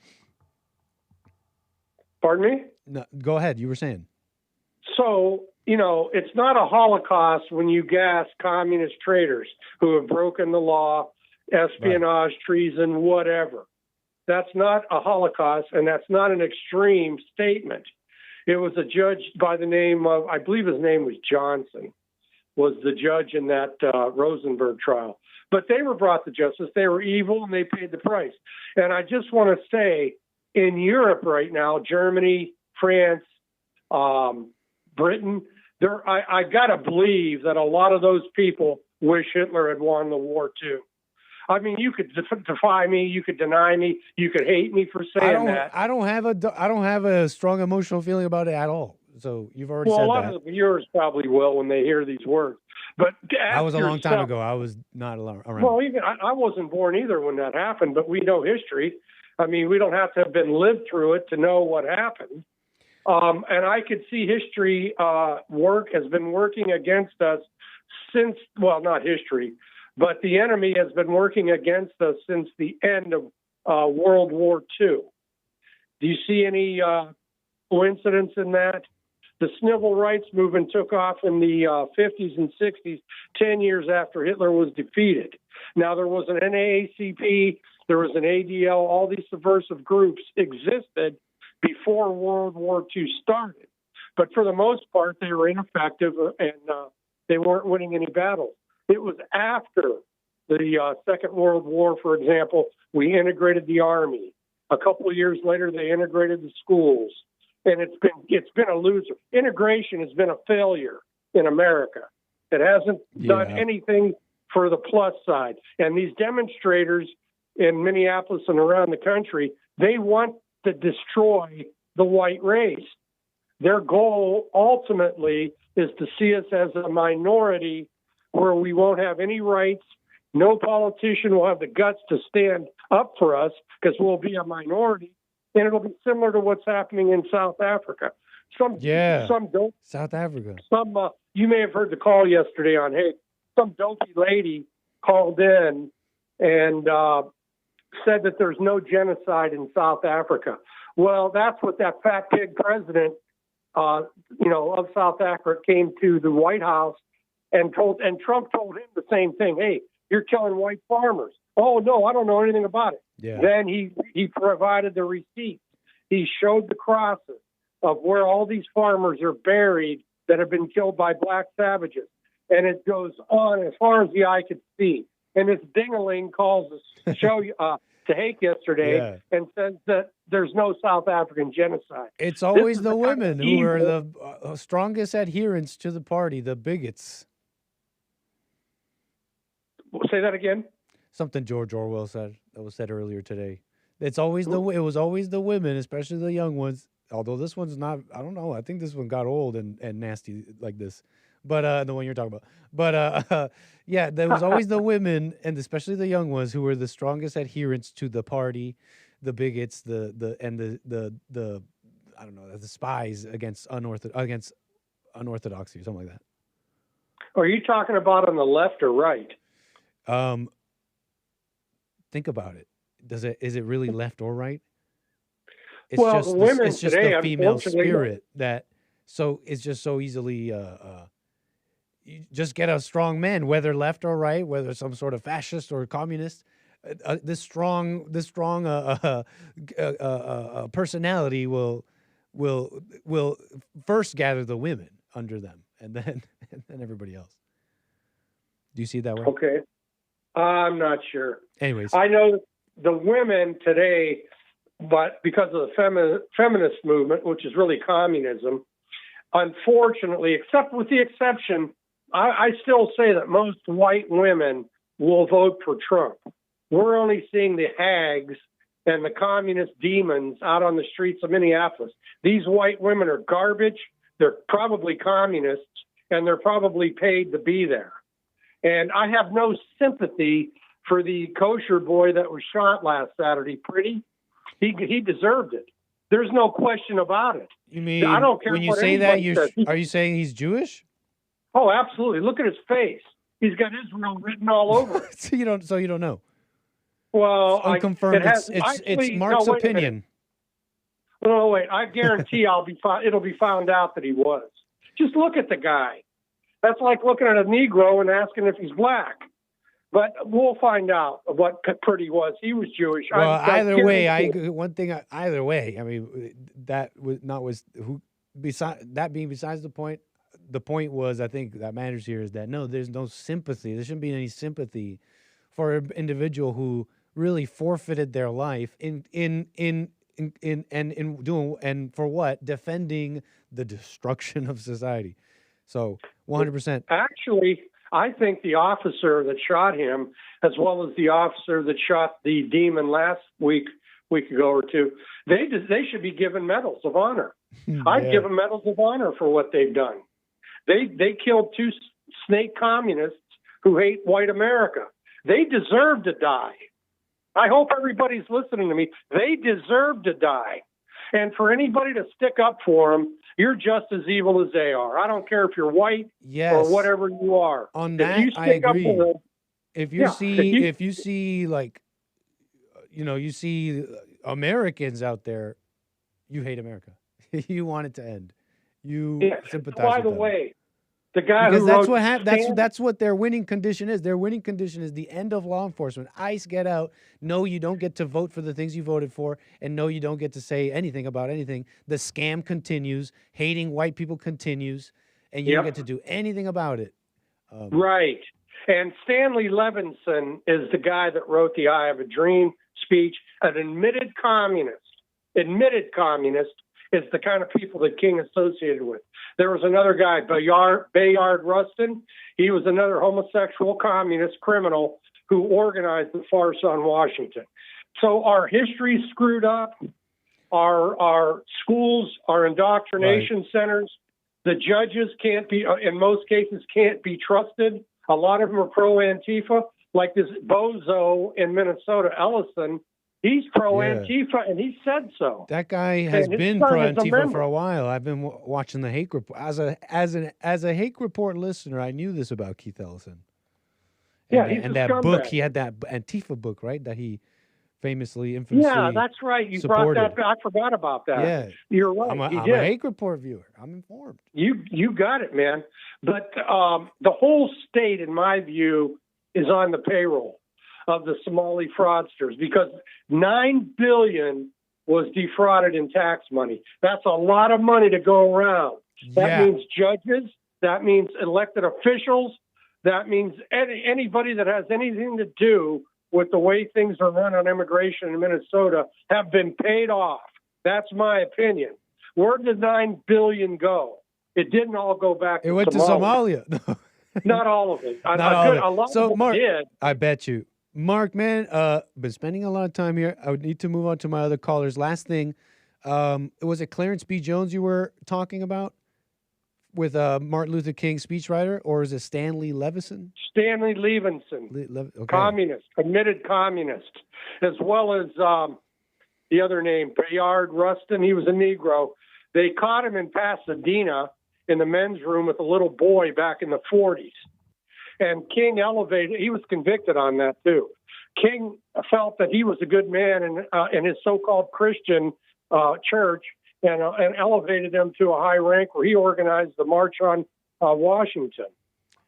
Pardon me? No, go ahead. You were saying. So, it's not a Holocaust when you gas communist traitors who have broken the law, espionage, treason, whatever. That's not a Holocaust, and that's not an extreme statement. It was a judge by the name of, I believe his name was Johnson, was the judge in that Rosenberg trial. But they were brought to justice. They were evil, and they paid the price. And I just want to say, in Europe right now, Germany, France, Britain, I got to believe that a lot of those people wish Hitler had won the war too. I mean, you could defy me, you could deny me, you could hate me for saying that. I don't have a strong emotional feeling about it at all. So you've already said that. Well, a lot of the viewers probably will when they hear these words. But that was a long time ago. I was not around. Well, even I wasn't born either when that happened, but we know history. I mean, we don't have to have been lived through it to know what happened. And I could see history has been working against us since, well, not history, but the enemy has been working against us since the end of World War II. Do you see any coincidence in that? The civil rights movement took off in the 50s and 60s, 10 years after Hitler was defeated. Now, there was an NAACP, there was an ADL, all these subversive groups existed before World War II started. But for the most part, they were ineffective and they weren't winning any battles. It was after the Second World War, for example, we integrated the Army. A couple of years later, they integrated the schools. And it's been a loser. Integration has been a failure in America. It hasn't done anything for the plus side. And these demonstrators in Minneapolis and around the country, they want to destroy the white race. Their goal ultimately is to see us as a minority where we won't have any rights. No politician will have the guts to stand up for us because we'll be a minority. And it'll be similar to what's happening in South Africa. Some don't. South Africa. You may have heard the call yesterday on Hake. Some dopey lady called in and said that there's no genocide in South Africa. Well, that's what that fat pig president, of South Africa came to the White House and Trump told him the same thing. Hey, you're killing white farmers. Oh, no, I don't know anything about it. Yeah. Then he provided the receipts. He showed the crosses of where all these farmers are buried that have been killed by black savages. And it goes on as far as the eye could see. And this ding-a-ling calls the show to Hake yesterday and says that there's no South African genocide. It's always the women who are the strongest adherents to the party, the bigots. Say that again. Something George Orwell said that was said earlier today. It was always the women, especially the young ones. Although this one's not, I don't know. I think this one got old and nasty like this. But the one you're talking about. But there was always the women and especially the young ones who were the strongest adherents to the party, the bigots, the I don't know, the spies against unorthodoxy or something like that. Are you talking about on the left or right? Think about it. Is it really left or right? It's well, the women it's just today, the female spirit that it's just so easily you just get a strong man, whether left or right, whether some sort of fascist or communist. This strong personality will first gather the women under them, and then everybody else. Do you see it that way? Okay. I'm not sure. Anyways. I know the women today, but because of the feminist movement, which is really communism, unfortunately, except with the exception, I still say that most white women will vote for Trump. We're only seeing the hags and the communist demons out on the streets of Minneapolis. These white women are garbage. They're probably communists, and they're probably paid to be there. And I have no sympathy for the kosher boy that was shot last Saturday. Pretty, he deserved it. There's no question about it. You mean I don't care when you what say that? anybody says. Are you saying he's Jewish? Oh, absolutely. Look at his face. He's got Israel written all over it. So you don't know. Well, It's unconfirmed. It's Mark's opinion. No, wait. I guarantee it'll be found out that he was. Just look at the guy. That's like looking at a Negro and asking if he's black. But we'll find out what Purdy was. He was Jewish. Well, either way, either way, I mean, that being besides the point. The point was, I think that matters here is that no, there's no sympathy. There shouldn't be any sympathy for an individual who really forfeited their life in doing, and for what? Defending the destruction of society. So 100%. Actually, I think the officer that shot him, as well as the officer that shot the demon last week ago or two, they should be given medals of honor. I'd give them medals of honor for what they've done. They killed two snake communists who hate white America. They deserve to die. I hope everybody's listening to me. They deserve to die. And for anybody to stick up for them, you're just as evil as they are. I don't care if you're white or whatever you are. On that, I agree. If you see like, you see Americans out there, you hate America. You want it to end. You sympathize. By the with them. way, the guy because who that's wrote what happened. That's what their winning condition is. Their winning condition is the end of law enforcement. ICE, get out. No, you don't get to vote for the things you voted for, and no, you don't get to say anything about anything. The scam continues. Hating white people continues, and you don't get to do anything about it. Right. And Stanley Levinson is the guy that wrote the "I Have a Dream" speech. An admitted communist. Is the kind of people that King associated with. There was another guy, Bayard Rustin. He was another homosexual communist criminal who organized the farce on Washington. So our history's screwed up. Our schools, our indoctrination centers, the judges can't be, in most cases, can't be trusted. A lot of them are pro-Antifa, like this bozo in Minnesota, Ellison. He's pro-Antifa, and he said so. That guy has been pro-Antifa for a while. I've been watching the Hake Report. As a Hake Report listener, I knew this about Keith Ellison. And that book, he had that Antifa book, right? That he infamously. Yeah, that's right. You supported. Brought that. I forgot about that. Yeah, you're right. I'm a Hake Report viewer. I'm informed. You got it, man. But the whole state, in my view, is on the payroll of the Somali fraudsters, because $9 billion was defrauded in tax money. That's a lot of money to go around. That means judges. That means elected officials. That means anybody that has anything to do with the way things are run on immigration in Minnesota have been paid off. That's my opinion. Where did $9 billion go? It didn't all go back. It went to Somalia. Not all of it. Not all of it. A lot so, of it Mark, did. I bet you. Mark, man, been spending a lot of time here. I would need to move on to my other callers. Last thing, was it Clarence B. Jones you were talking about with Martin Luther King speechwriter, or is it Stanley Levison? Stanley Levinson, okay. Communist, admitted communist, as well as the other name, Bayard Rustin. He was a Negro. They caught him in Pasadena in the men's room with a little boy back in the 40s. And King elevated, he was convicted on that too. King felt that he was a good man in his so-called Christian church and elevated him to a high rank where he organized the March on Washington.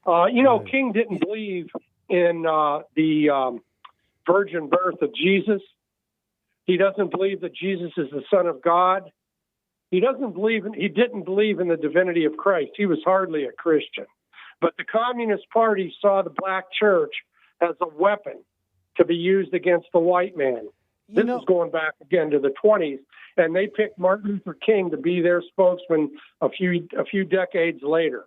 King didn't believe in the virgin birth of Jesus. He doesn't believe that Jesus is the Son of God. He didn't believe in the divinity of Christ. He was hardly a Christian. But the Communist Party saw the black church as a weapon to be used against the white man. This is going back again to the 20s. and they picked Martin Luther King to be their spokesman a few decades later.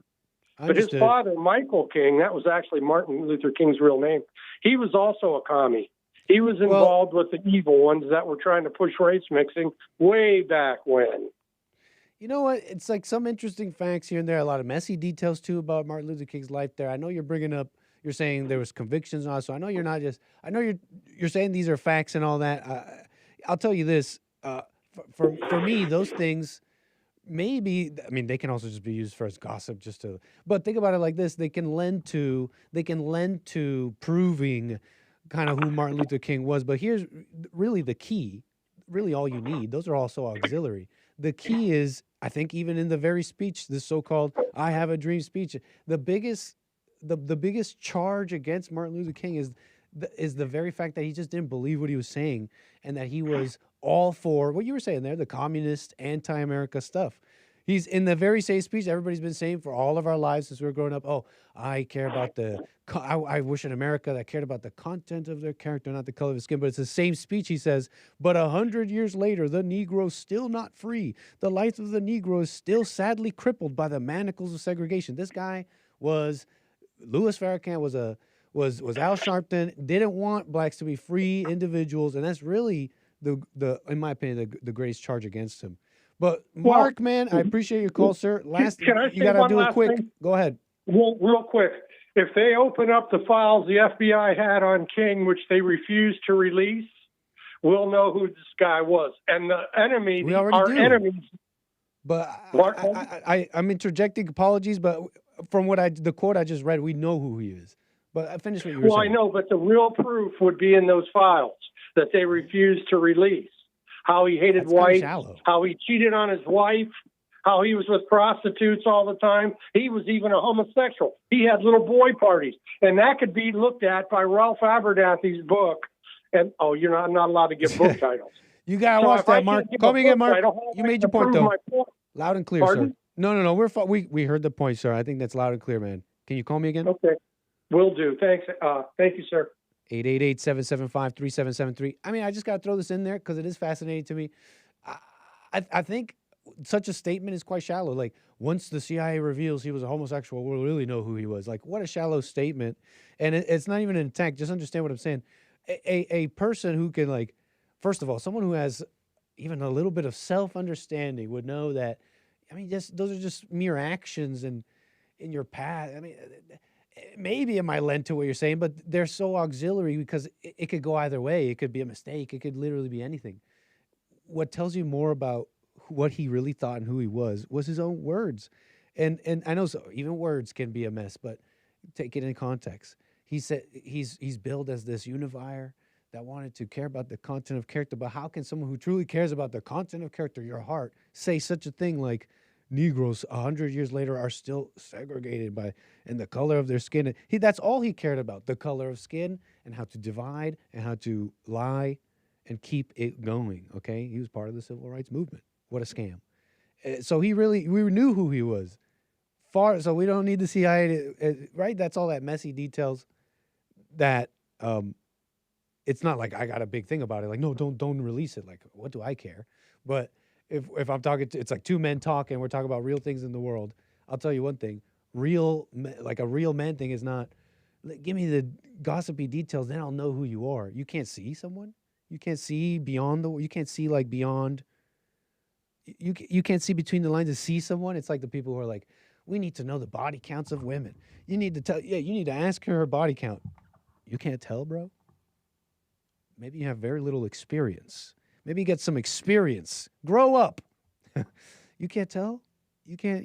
But his father, Michael King, that was actually Martin Luther King's real name. He was also a commie. He was involved with the evil ones that were trying to push race mixing way back when. You know what? It's like some interesting facts here and there. A lot of messy details too about Martin Luther King's life. There, I know you're bringing up. You're saying there was convictions and all. So I know you're not just. I know you're saying these are facts and all that. I'll tell you this. For me, those things. Maybe, I mean, they can also just be used for as gossip, but think about it like this: they can lend to proving kind of who Martin Luther King was. But here's really the key, really all you need. Those are also auxiliary. The key is, I think, even in the very speech, this so-called "I Have a Dream" speech, the biggest charge against Martin Luther King is the very fact that he just didn't believe what he was saying, and that he was all for what you were saying there, the communist, anti-America stuff. He's in the very same speech everybody's been saying for all of our lives since we were growing up. Oh, I care about I wish in America that cared about the content of their character, not the color of his skin. But it's the same speech he says, but 100 years later, the Negro's still not free. The life of the Negro is still sadly crippled by the manacles of segregation. This guy was, Louis Farrakhan was Al Sharpton, didn't want blacks to be free individuals. And that's really the in my opinion, the greatest charge against him. But Mark, man, I appreciate your call, sir. You got to do it quick. Thing? Go ahead. Well, real quick. If they open up the files the FBI had on King, which they refused to release, we'll know who this guy was. And the enemy, enemies. But I'm interjecting. Apologies, but from the quote I just read, we know who he is. But I finished what you were saying. Well, I know, but the real proof would be in those files that they refused to release. How he hated whites, how he cheated on his wife, how he was with prostitutes all the time. He was even a homosexual. He had little boy parties. And that could be looked at by Ralph Abernathy's book. And, I'm not allowed to give book titles. You got to watch that, Mark. Call me again, Mark. You made your point, though. Loud and clear, sir. No. We heard the point, sir. I think that's loud and clear, man. Can you call me again? Okay. Will do. Thanks. Thank you, sir. 888-775-3773. I mean, I just got to throw this in there because it is fascinating to me. I think such a statement is quite shallow. Like, once the CIA reveals he was a homosexual, we'll really know who he was. Like, what a shallow statement. And it's not even an attack. Just understand what I'm saying. A person who can, like, first of all, someone who has even a little bit of self-understanding would know that, I mean, those are just mere actions and in your path. I mean, maybe it might lend to what you're saying, but they're so auxiliary because it could go either way. It could be a mistake. It could literally be anything. What tells you more about what he really thought and who he was his own words. And I know even words can be a mess, but take it in context. He said he's billed as this unifier that wanted to care about the content of character, but how can someone who truly cares about the content of character, your heart, say such a thing like Negroes 100 years later are still segregated and the color of their skin? That's all he cared about, the color of skin and how to divide and how to lie and keep it going, okay? He was part of the civil rights movement. What a scam. So we knew who he was. So we don't need the CIA to, right? That's all that messy details that it's not like I got a big thing about it. Like, no, don't release it. Like, what do I care? But if I'm talking it's like two men talking, we're talking about real things in the world. I'll tell you one thing, like a real man thing is not, give me the gossipy details, then I'll know who you are. You can't see someone. You can't see beyond you can't see like beyond, you can't see between the lines to see someone. It's like the people who are like, we need to know the body counts of women. You need to ask her body count. You can't tell, bro? Maybe you have very little experience. Maybe you get some experience. Grow up. You can't tell? You can't.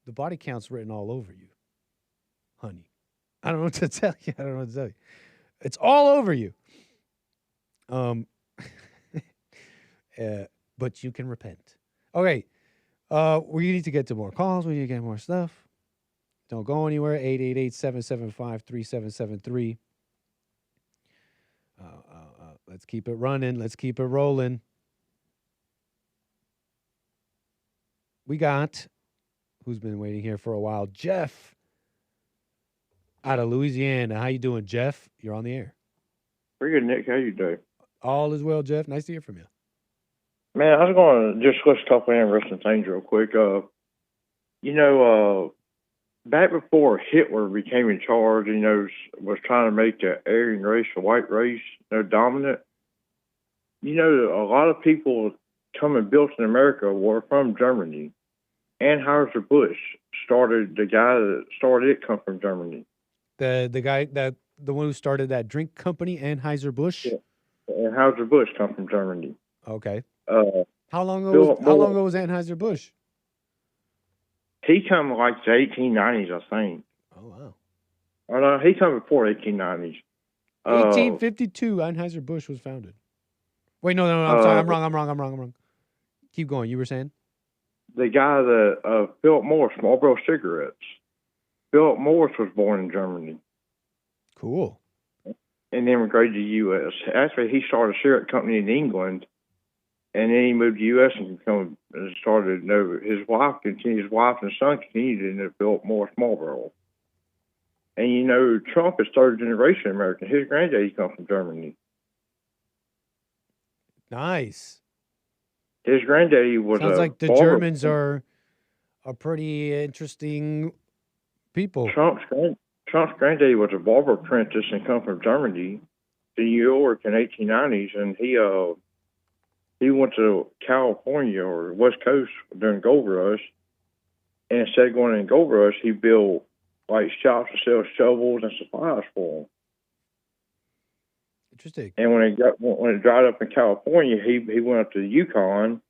The body count's written all over you, honey. I don't know what to tell you. It's all over you. But you can repent. Okay. We need to get to more calls. We need to get more stuff. Don't go anywhere. 888-775-3773. Let's keep it running. Let's keep it rolling. We got, who's been waiting here for a while, Jeff out of Louisiana. How you doing, Jeff? You're on the air. Pretty good, Nick. How you doing? All is well, Jeff. Nice to hear from you. Man, I was going to just list a couple of interesting things real quick. Back before Hitler became in charge, was trying to make the Aryan race, the white race, dominant. A lot of people come and built in America were from Germany. Anheuser-Busch the guy that started it come from Germany. The guy the one who started that drink company, Anheuser-Busch? Yeah. Anheuser-Busch come from Germany. Okay. How long ago was Anheuser-Busch? He come like the 1890s, I think. Oh, wow. Oh, no, he come before 1890s. 1852, Anheuser-Busch was founded. Wait, no, I'm sorry. I'm wrong. Keep going. You were saying? The guy that Philip Morris, Marlboro cigarettes. Philip Morris was born in Germany. Cool. And immigrated to the U.S. Actually, he started a cigarette company in England, and then he moved to the U.S. and started. His wife and son continued in the Philip Morris Marlboro. And Trump is third generation American. His granddaddy comes from Germany. Nice. His granddaddy was. Sounds like the Germans are pretty interesting people. Trump's granddaddy was a barber apprentice and come from Germany to New York in 1890s, and he went to California or West Coast during Gold Rush, and instead of going in Gold Rush, he built like shops to sell shovels and supplies for them. Interesting. And when it dried up in California, he went up to the Yukon,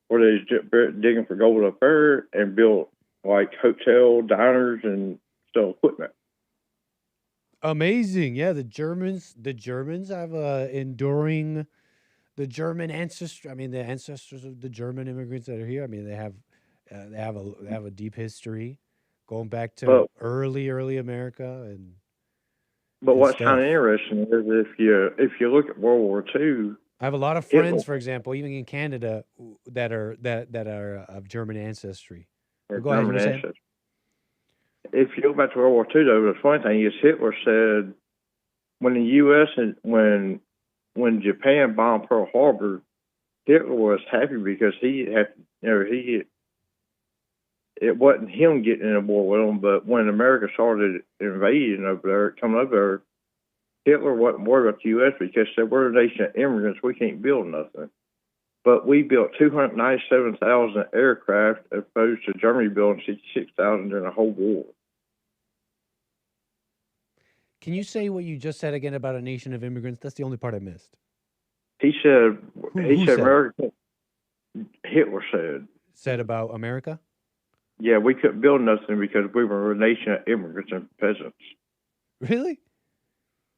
where they was digging for gold up there, and built like hotel, diners, and sell equipment. Amazing. Yeah, the Germans have enduring the German ancestry. I mean, the ancestors of the German immigrants that are here. I mean, they have a deep history going back to early America. But what's kind of interesting is if you look at World War II, I have a lot of friends, for example, even in Canada, that are of German ancestry. Go ahead, you were saying? If you go back to World War II, though, the funny thing is Hitler said when the U.S. and when Japan bombed Pearl Harbor, Hitler was happy because it wasn't him getting in a war with them, but when America started invading over there, coming over there, Hitler wasn't worried about the U.S. because they were a nation of immigrants. We can't build nothing. But we built 297,000 aircraft as opposed to Germany building 66,000 during the whole war. Can you say what you just said again about a nation of immigrants? That's the only part I missed. He said, Who said America, Hitler said about America? Yeah, we couldn't build nothing because we were a nation of immigrants and peasants. Really?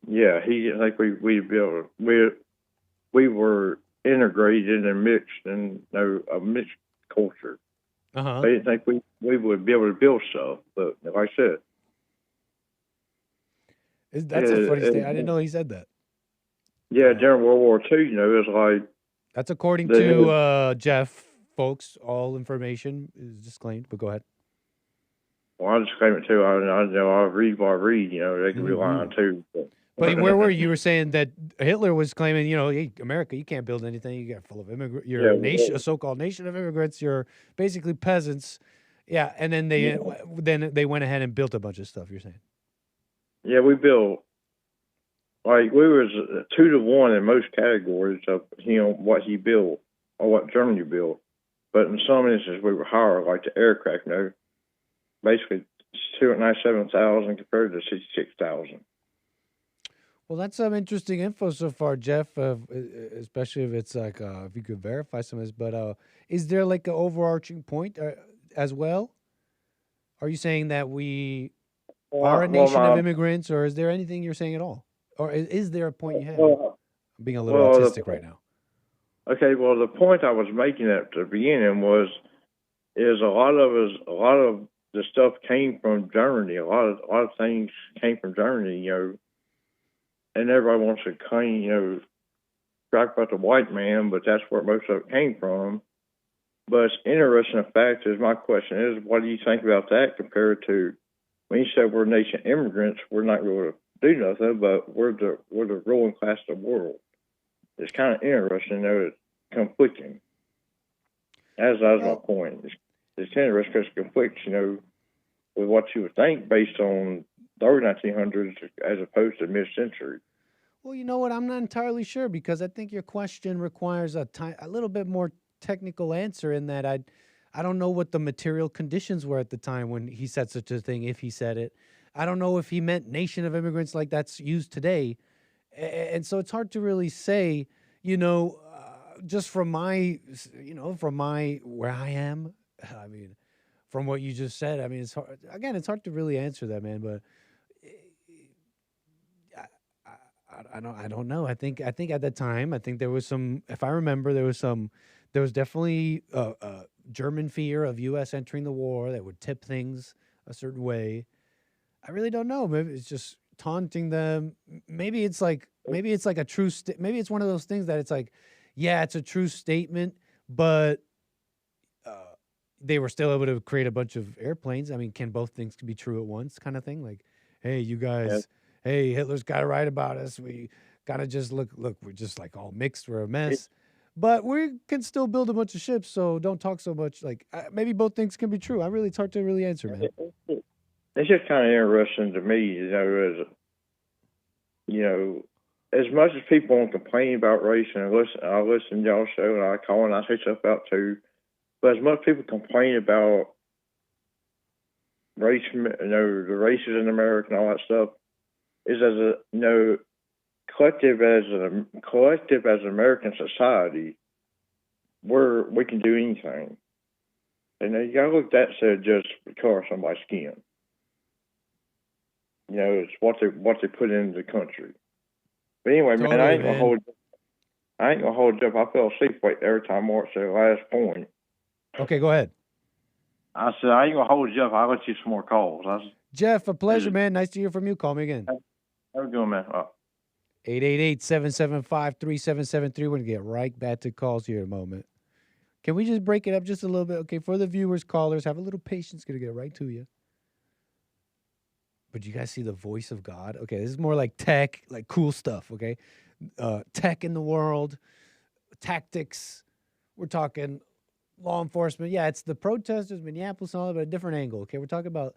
Yeah, he didn't think we were integrated and mixed and a mixed culture. Uh-huh. They didn't think we would be able to build stuff, but like I said. That's a funny thing. I didn't know he said that. Yeah, during World War II, it was like... That's according to Jeff, folks. All information is disclaimed, but go ahead. Well, I disclaim it too. I read what I read. They can be lying too. But where were you? You were saying that Hitler was claiming, hey, America, you can't build anything. You got full of immigrants. You're a so-called nation of immigrants. You're basically peasants. Yeah, and then they went ahead and built a bunch of stuff. You're saying? Yeah, we built we was 2-to-1 in most categories of what he built or what Germany built. But in some instances, we were higher, like the aircraft. Basically 297,000 compared to 66,000. Well, that's some interesting info so far, Jeff. Especially if it's like if you could verify some of this. But is there like an overarching point as well? Are you saying that we are a nation of immigrants, or is there anything you're saying at all, or is there a point you have? I'm being a little autistic right now. Okay, well, the point I was making at the beginning is a lot of the stuff came from Germany. A lot of things came from Germany, and everybody wants to claim, talk about the white man, but that's where most of it came from. But it's interesting. The fact is, my question is, what do you think about that compared to when you said we're a nation of immigrants? We're not going to do nothing, but we're the ruling class of the world. It's kind of interesting, it's conflicting. That's my point. It's kind of risk conflicts, with what you would think based on the early 1900s as opposed to mid-century. Well, you know what? I'm not entirely sure because I think your question requires a little bit more technical answer in that I don't know what the material conditions were at the time when he said such a thing, if he said it. I don't know if he meant nation of immigrants like that's used today. And so it's hard to really say, just from my, where I am, I mean, from what you just said, I mean, it's hard. Again, it's hard to really answer that, man, but I don't know. I think at the time, I think there was some, if I remember, there was definitely German fear of U.S. entering the war that would tip things a certain way. I really don't know. Maybe it's just taunting them. Maybe it's like a true, maybe it's one of those things that it's like, yeah, it's a true statement, but they were still able to create a bunch of airplanes. I mean, can both things be true at once kind of thing? Like, hey, you guys, hey, Hitler's got to write about us. We got to just look, we're just like all mixed. We're a mess. But we can still build a bunch of ships, so don't talk so much. Like, maybe both things can be true. It's hard to really answer, man. It's just kind of interesting to me, as much as people want to complain about race, and I listen to y'all's show, and I call and I say stuff out too, but as much people complain about race, the races in America and all that stuff, is collective as an American society, we can do anything. And you gotta look at that said just the color of somebody's skin. It's what they put into the country. But anyway, man, I ain't gonna hold you up. I fell asleep every time Mark said the last point. Okay, go ahead. I said I ain't gonna hold you up. I'll let you some more calls. Jeff, a pleasure, man. Nice to hear from you. Call me again. Have a good one, man. 888-775-3773. We're going to get right back to calls here in a moment. Can we just break it up just a little bit? Okay, for the viewers, callers, have a little patience. Going to get right to you. But you guys see the voice of God? Okay, this is more like tech, like cool stuff, okay? Tech in the world, tactics. We're talking law enforcement. Yeah, it's the protesters, Minneapolis, and all that, but a different angle, okay? We're talking about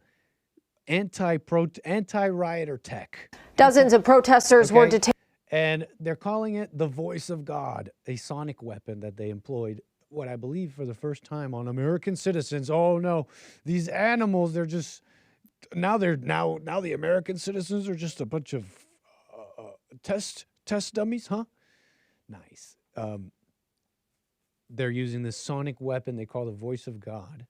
anti-rioter tech. Dozens of protesters were detained. And they're calling it the voice of God, a sonic weapon that they employed, what I believe for the first time on American citizens. Oh no, these animals, they're just, now the American citizens are just a bunch of test dummies, huh? Nice. They're using this sonic weapon they call the voice of God,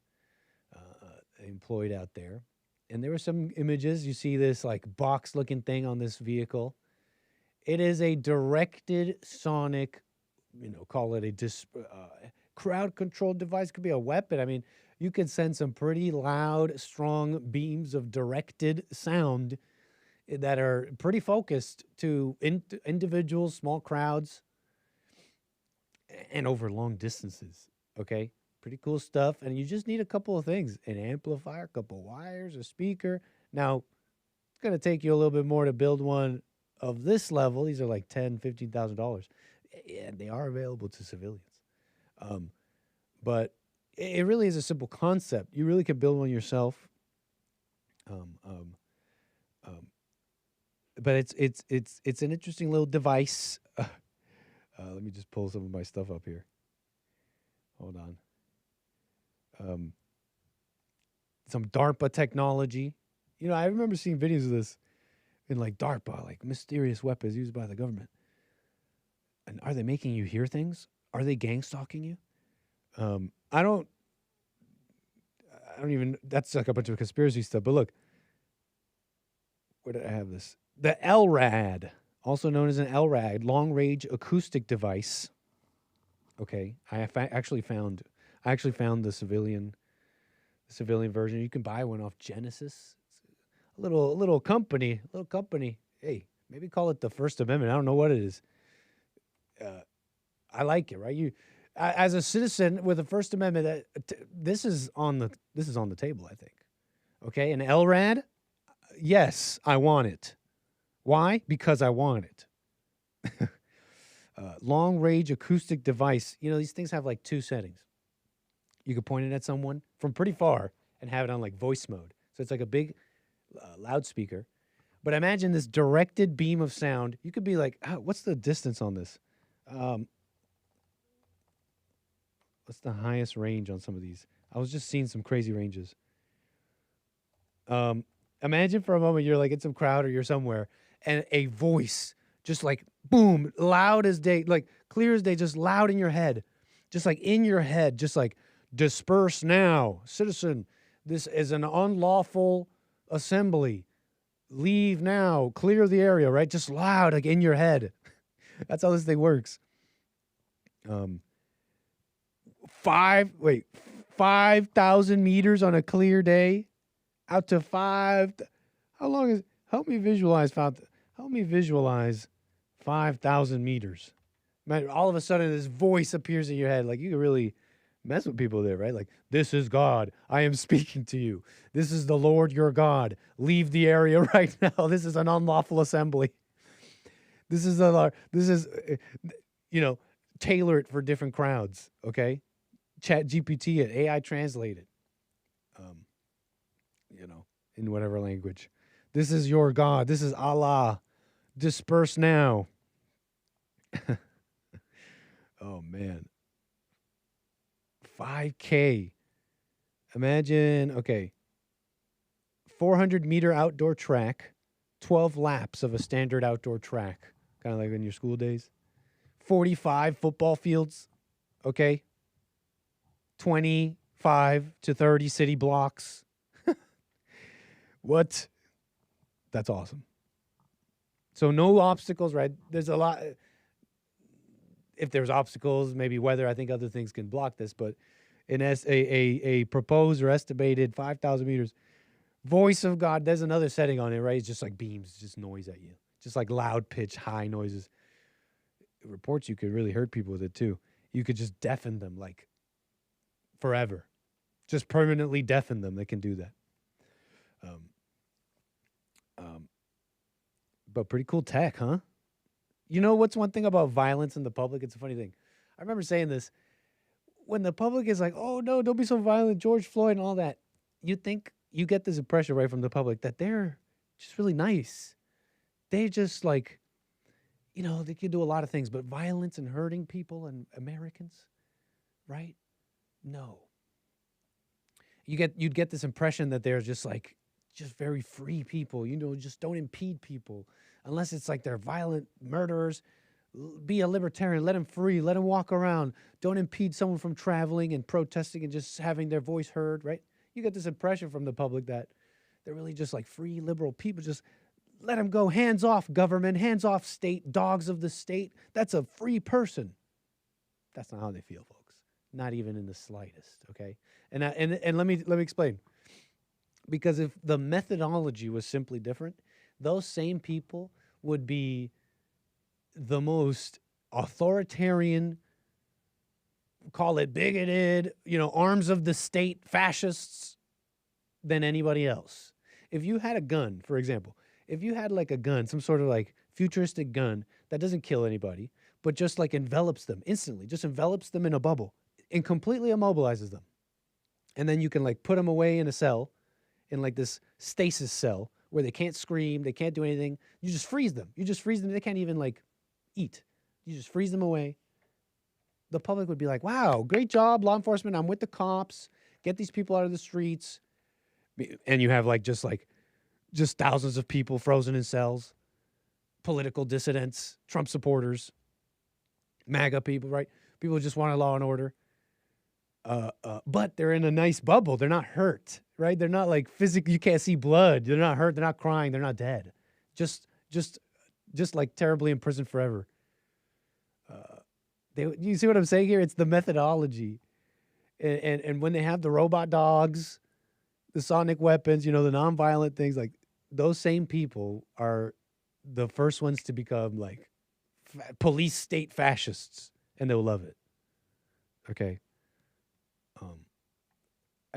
employed out there. And there were some images. You see this like box-looking thing on this vehicle. It is a directed sonic, call it a crowd-controlled device. Could be a weapon. I mean, you could send some pretty loud, strong beams of directed sound that are pretty focused to individuals, small crowds, and over long distances, okay? Pretty cool stuff, and you just need a couple of things: an amplifier, a couple of wires, a speaker. Now, it's going to take you a little bit more to build one of this level. These are like $10,000, $15,000, and they are available to civilians. But it really is a simple concept. You really can build one yourself. But it's an interesting little device. Let me just pull some of my stuff up here. Hold on. Some DARPA technology. I remember seeing videos of this in like DARPA, like mysterious weapons used by the government. And are they making you hear things? Are they gang stalking you? I don't even, that's like a bunch of conspiracy stuff. But look, where did I have this? The LRAD, also known as an LRAD, long-range acoustic device. Okay, I actually found the civilian version. You can buy one off Genesis. It's a little company. Hey, maybe call it the First Amendment. I don't know what it is. I like it, right? You, as a citizen with the First Amendment, this is on the table, I think. Okay, an LRAD, yes, I want it. Why? Because I want it. Long-range acoustic device. These things have like two settings. You could point it at someone from pretty far and have it on like voice mode. So it's like a big loudspeaker. But imagine this directed beam of sound. You could be like, what's the distance on this? What's the highest range on some of these? I was just seeing some crazy ranges. Imagine for a moment you're like in some crowd or you're somewhere and a voice just like boom, loud as day, like clear as day, just loud in your head. Just like in your head, just like disperse now, citizen. This is an unlawful assembly. Leave now, clear the area, right? Just loud, like in your head. That's how this thing works. 5,000 meters on a clear day, out to 5. How long is? Help me visualize 5,000 meters. Man, all of a sudden, this voice appears in your head. Like you can really mess with people there, right? Like, this is God. I am speaking to you. This is the Lord your God. Leave the area right now. This is an unlawful assembly. This is tailor it for different crowds. Okay, Chat GPT it, AI translate it. In whatever language. This is your God. This is Allah. Disperse now. Oh man. 5K. Imagine, 400-meter outdoor track, 12 laps of a standard outdoor track, kind of like in your school days. 45 football fields, 25 to 30 city blocks. What? That's awesome. So no obstacles, right? There's a lot. If there's obstacles, maybe weather, I think other things can block this, but a proposed or estimated 5,000 meters, voice of God, there's another setting on it, right? It's just like beams, just noise at you. Just like loud pitch, high noises. It reports you could really hurt people with it too. You could just deafen them like forever. Just permanently deafen them. They can do that. But pretty cool tech, huh? You know what's one thing about violence in the public? It's a funny thing. I remember saying this. When the public is like, oh, no, don't be so violent, George Floyd and all that, you think you get this impression right from the public that they're just really nice. They just like, they can do a lot of things, but violence and hurting people and Americans, right? No. You'd get this impression that they're just like, just very free people, just don't impede people. Unless it's like they're violent murderers, be a libertarian, let them free, let them walk around. Don't impede someone from traveling and protesting and just having their voice heard, right? You get this impression from the public that they're really just like free liberal people. Just let them go. Hands off government, hands off state, dogs of the state. That's a free person. That's not how they feel, folks. Not even in the slightest, okay? And let me explain. Because if the methodology was simply different, those same people would be the most authoritarian, call it bigoted, arms of the state fascists than anybody else. If you had a gun, for example, if you had like a gun, some sort of like futuristic gun that doesn't kill anybody, but just like envelops them instantly, just envelops them in a bubble and completely immobilizes them. And then you can like put them away in a cell, in like this stasis cell where they can't scream, they can't do anything. You just freeze them. They can't even like eat. You just freeze them away. The public would be like, wow, great job, law enforcement. I'm with the cops. Get these people out of the streets. And you have just thousands of people frozen in cells, political dissidents, Trump supporters, MAGA people, right? People just want a law and order. But they're in a nice bubble. They're not hurt, right? They're not like physically, you can't see blood. They're not hurt. They're not crying. They're not dead. Just like terribly in prison forever. You see what I'm saying here? It's the methodology. And when they have the robot dogs, the sonic weapons, the nonviolent things, like those same people are the first ones to become like police state fascists, and they'll love it. Okay.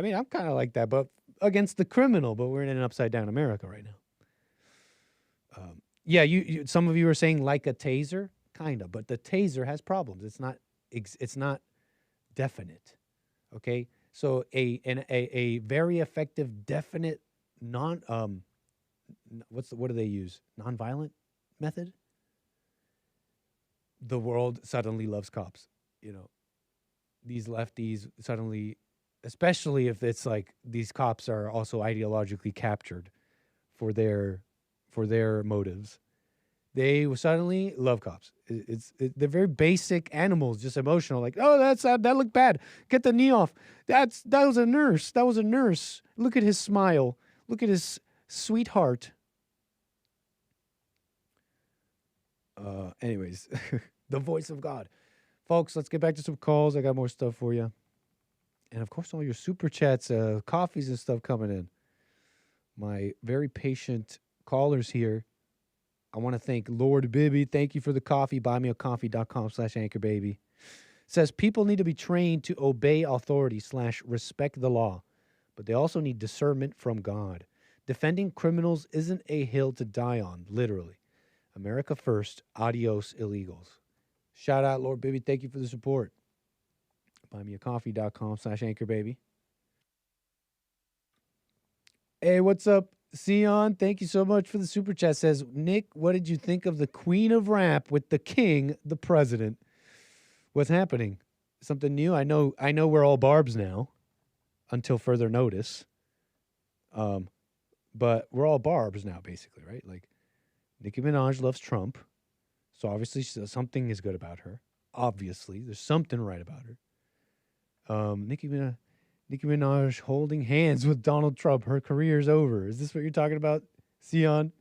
I'm kind of like that, but against the criminal, but we're in an upside down America right now. You some of you are saying like a taser, kind of, but the taser has problems. It's not definite. Okay. So a very effective, definite, what do they use? Nonviolent method. The world suddenly loves cops. You know, these lefties suddenly, especially if it's like these cops are also ideologically captured for their motives. They will suddenly love cops. They're very basic animals, just emotional. Like, oh, that looked bad. Get the knee off. That was a nurse. That was a nurse. Look at his smile. Look at his sweetheart. Anyways, the voice of God, folks. Let's get back to some calls. I got more stuff for you, and of course, all your super chats, coffees and stuff coming in. My very patient callers here. I want to thank Lord Bibby. Thank you for the coffee. BuyMeACoffee.com/AnchorBaby. Says people need to be trained to obey authority / respect the law, but they also need discernment from God. Defending criminals isn't a hill to die on, literally. America first. Adios, illegals. Shout out, Lord Bibby. Thank you for the support. BuyMeACoffee.com/AnchorBaby. Hey, what's up? Sion, thank you so much for the super chat. Says, Nick, what did you think of the queen of rap with the king, the president? What's happening? Something new? I know we're all barbs now until further notice. But we're all barbs now, basically, right? Like, Nicki Minaj loves Trump. So obviously something is good about her. Obviously, there's something right about her. Nicki Minaj holding hands with Donald Trump. Her career's over. Is this what you're talking about, Sion?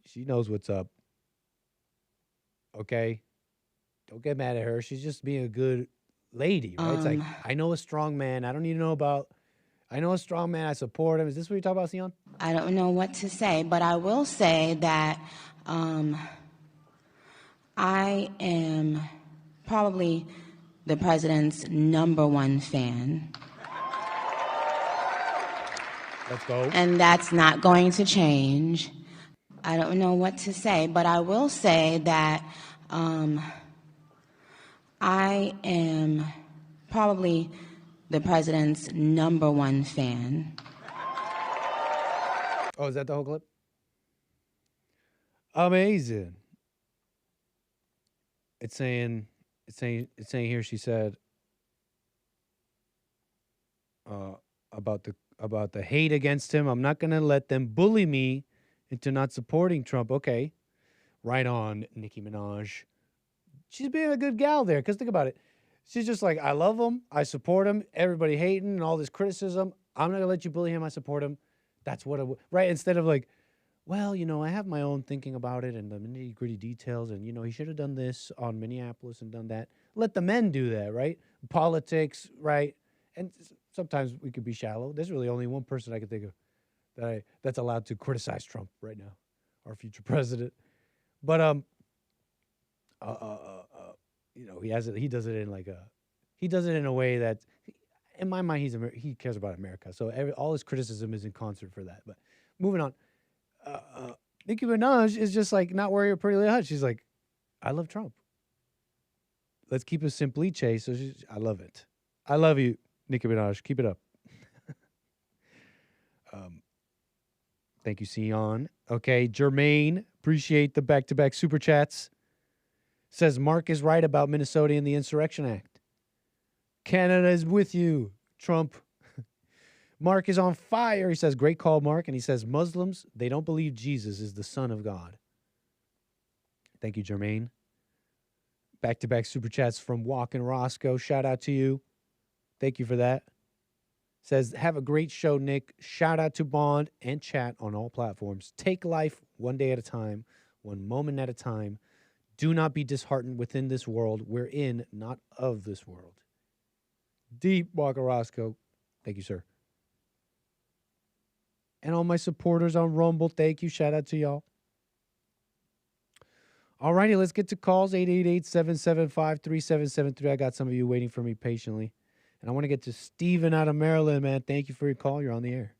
She knows what's up. Okay? Don't get mad at her. She's just being a good lady, right? It's like, I know a strong man. I don't need to know about... I know a strong man. I support him. Is this what you're talking about, Sion? I don't know what to say, but I will say that I am probably the president's #1 fan. Let's go. And that's not going to change. I don't know what to say, but I will say that I am probably the president's #1 fan. Oh, is that the whole clip? Amazing. It's saying here she said about the hate against him. I'm not gonna let them bully me into not supporting Trump. Okay. Right on, Nicki Minaj. She's being a good gal there, because think about it. She's just like, I love him, I support him, everybody hating and all this criticism. I'm not gonna let you bully him, I support him. That's what right? Instead of like, well, I have my own thinking about it and the nitty-gritty details, and he should have done this on Minneapolis and done that. Let the men do that, right? Politics, right? And sometimes we could be shallow. There's really only one person I can think of that's allowed to criticize Trump right now, our future president. But he does it in a way that, in my mind, he cares about America. So all his criticism is in concert for that. But moving on, Nicki Minaj is just like not wearing a pretty little hat. She's like, I love Trump. Let's keep it simply Chase. So I love it. I love you, Nicki Minaj. Keep it up. Thank you, Sion. Okay, Jermaine, appreciate the back-to-back super chats. Says Mark is right about Minnesota and the Insurrection Act. Canada is with you, Trump. Mark is on fire. He says, great call, Mark. And he says, Muslims, they don't believe Jesus is the Son of God. Thank you, Jermaine. Back-to-back super chats from Walk and Roscoe. Shout out to you. Thank you for that. Says, have a great show, Nick. Shout out to Bond and chat on all platforms. Take life one day at a time, one moment at a time. Do not be disheartened within this world. We're in, not of this world. Deep, Walker Roscoe. Thank you, sir. And all my supporters on Rumble, thank you. Shout out to y'all. All righty, let's get to calls. 888-775-3773. I got some of you waiting for me patiently. And I want to get to Steven out of Maryland, man. Thank you for your call. You're on the air.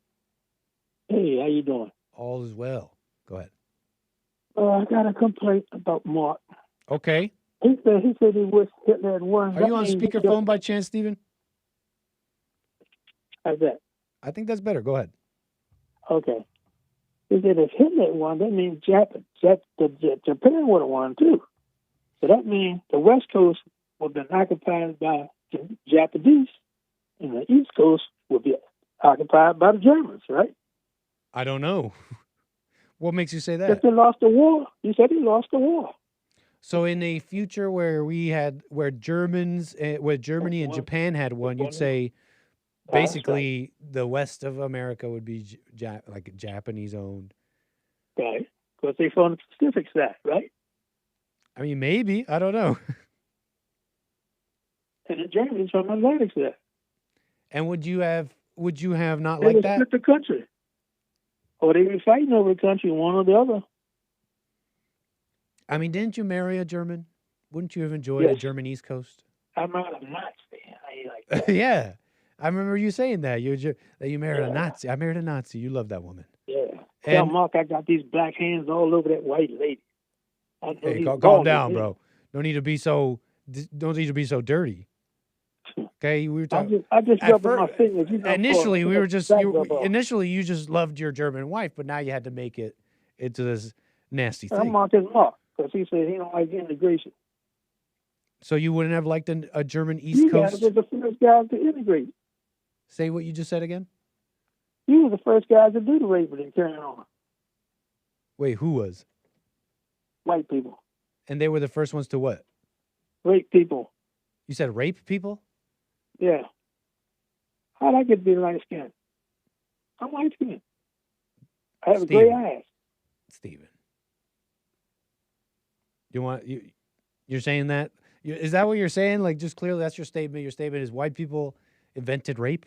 Hey, how you doing? All is well. Go ahead. I got a complaint about Mark. Okay. He said he was Hitler had won. Are you on speakerphone by chance, Stephen? How's that? I think that's better. Go ahead. Okay. He said if Hitler had won, that means Japan would have won too. So that means the West Coast would have been occupied by the Japanese, and the East Coast would be occupied by the Germans, right? I don't know. What makes you say that? Because they lost the war. He said he lost the war. So in a future where Germany and Japan had one, you'd say basically the west of America would be like Japanese owned. Right. Because they from the Pacific side, right? I mean, maybe. I don't know. And the Germans from the Atlantic side. And would you have not They like would that? split the country. Or they were fighting over the country, one or the other. I mean, didn't you marry a German? Wouldn't you have enjoyed a German East Coast? I'm not a Nazi. I ain't like that. Yeah. I remember you saying that. That you married a Nazi. I married a Nazi. You love that woman. Yeah. Tell Mark I got these black hands all over that white lady. Hey, calm down, bro. Don't need to be so dirty. Okay, we were talking. I just rubbing my fingers. Initially, you just loved your German wife, but now you had to make it into this nasty thing. I'm Mark is Mark because he said he don't like integration. So you wouldn't have liked a German East You Coast? guys were the first guys to integrate. Say what you just said again. You were the first guys to do the raping and carrying on. Wait, who was? White people. And they were the first ones to what? Rape people. You said rape people? Yeah. How'd I get to be light skinned? I'm light skinned. I have gray eyes. Stephen. You're saying that? Is that what you're saying? Like, just clearly that's your statement. Your statement is white people invented rape?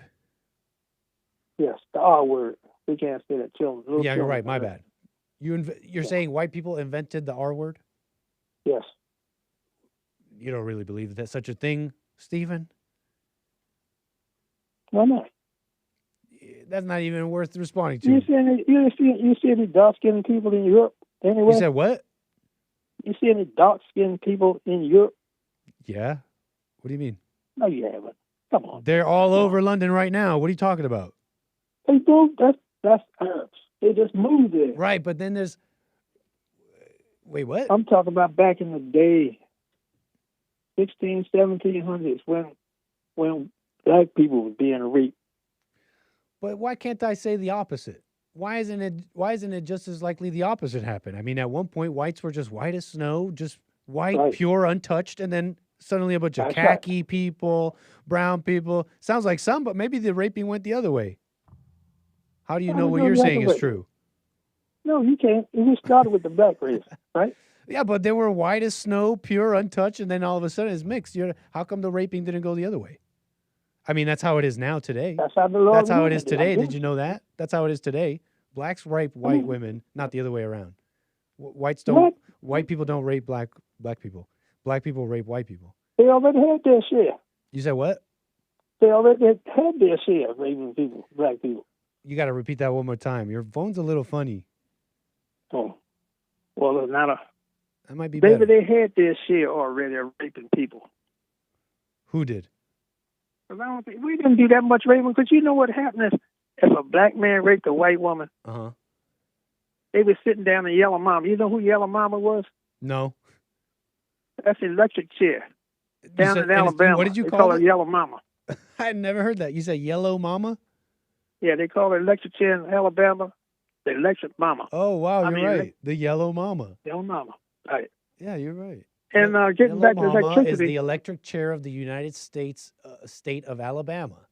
Yes, the R word. We can't say that children. Yeah, you're right. My bad. You're saying white people invented the R word? Yes. You don't really believe that such a thing, Stephen? Why not? That's not even worth responding to. You see any dark-skinned people in Europe anywhere? You said what? You see any dark-skinned people in Europe? Yeah. What do you mean? No, you haven't. Come on. They're all over London right now. What are you talking about? They don't. That's Arabs. They just moved there. Right, but then there's... Wait, what? I'm talking about back in the day, 1700s, when black people were being raped. But why can't I say the opposite? Why isn't it just as likely the opposite happened? I mean, at one point, whites were just white as snow, just white, pure, untouched, and then suddenly a bunch of khaki people, brown people. Sounds like some, but maybe the raping went the other way. How do you know what you're saying is true? No, you can't. We started with the black race, right? Yeah, but they were white as snow, pure, untouched, and then all of a sudden it's mixed. How come the raping didn't go the other way? I mean, that's how it is now today. That's how the law. That's how it is today. Did you know that? That's how it is today. Blacks rape white women, not the other way around. White people don't rape black people. Black people rape white people. They already had their share. You said what? They already had their share of raping people, black people. You got to repeat that one more time. Your phone's a little funny. Oh, well, it's not a. That might be maybe better. they had their share already of raping people. Who did? Because I don't think we didn't do that much raping. Because you know what happened if a black man raped a white woman? They were sitting down in Yellow Mama. You know who Yellow Mama was? No. That's an electric chair down in Alabama. What did you call it? Yellow Mama. I had never heard that. You said Yellow Mama? Yeah, they call it electric chair in Alabama. The electric mama. Oh, wow, you're right. The Yellow Mama. Yellow Mama. Right. Yeah, you're right. And getting back to electricity. Is the electric chair of the United States state of Alabama.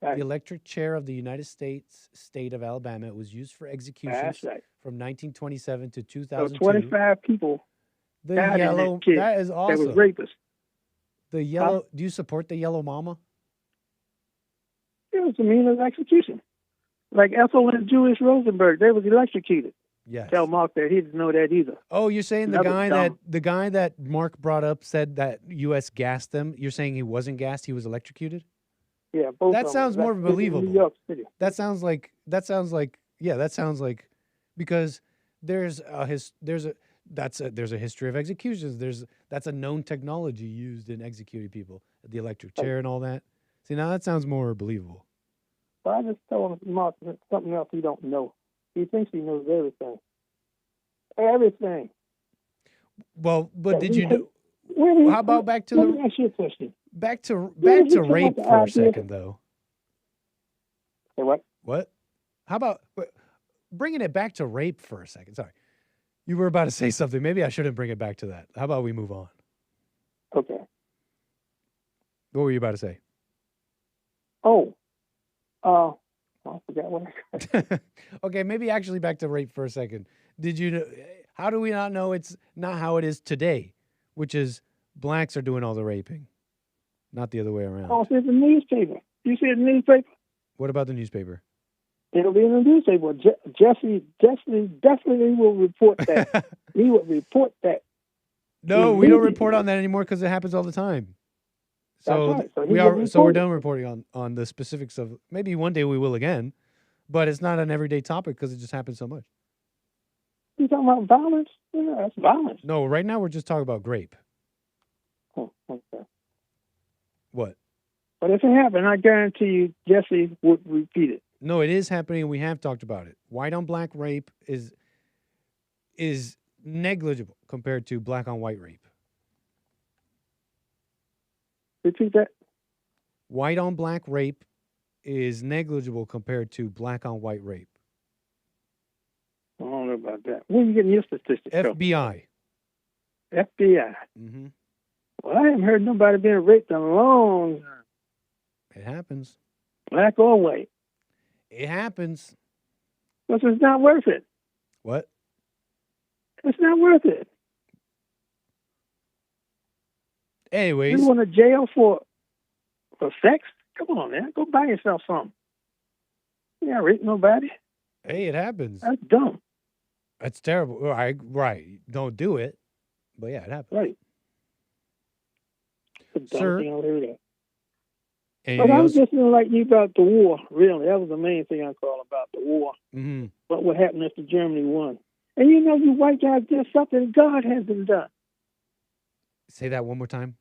Right. The electric chair of the United States state of Alabama was used for executions from 1927 to 2002. So 25 people. The Yellow. That is awesome. That was rapists. The Yellow. Do you support the Yellow Mama? It was the mean of execution. Like Ethel and Jewish Rosenberg, they was electrocuted. Yes. Tell Mark that he didn't know that either. Oh, you're saying the guy that Mark brought up said that U.S. gassed them. You're saying he wasn't gassed; he was electrocuted. Yeah, both. That sounds more believable. New York City. That sounds like because there's there's a history of executions. That's a known technology used in executing people, the electric chair and all that. See, now that sounds more believable. But I just told him Mark something else he don't know. He thinks he knows everything. Everything. Well, but did you know? How about back to let me ask you a question. Back to rape for a second, though. Say what? What? How about bringing it back to rape for a second? Sorry. You were about to say something. Maybe I shouldn't bring it back to that. How about we move on? Okay. What were you about to say? I forgot what I said. Okay, maybe actually back to rape for a second. Did you know? How do we not know it's not how it is today, which is blacks are doing all the raping, not the other way around? Oh, it's in the newspaper. You see the newspaper? What about the newspaper? It'll be in the newspaper. Jesse definitely will report that. He will report that. No, we don't report on that anymore because it happens all the time. So, right. So we're done reporting on the specifics of. Maybe one day we will again, but it's not an everyday topic because it just happens so much. You talking about violence? Yeah, that's violence. No, right now we're just talking about grape. Oh, okay. What? But if it happened, I guarantee you Jesse would repeat it. No, it is happening, and we have talked about it. White on black rape is negligible compared to black on white rape. Repeat that. White on black rape is negligible compared to black on white rape. I don't know about that. Where are you getting your statistics from? FBI. FBI. Mm-hmm. Well, I haven't heard nobody being raped in a long time. It happens. Black or white. It happens. But it's not worth it. What? It's not worth it. Anyways. You want to jail for sex? Come on, man. Go buy yourself something. You ain't rape nobody. Hey, it happens. That's dumb. That's terrible. Right. Don't do it. But yeah, it happens. Right. Sir. But I was just like you about the war, really. That was the main thing I call about the war. Mm-hmm. What would happen if Germany won? And you know, you white guys did something God hasn't done. Say that one more time.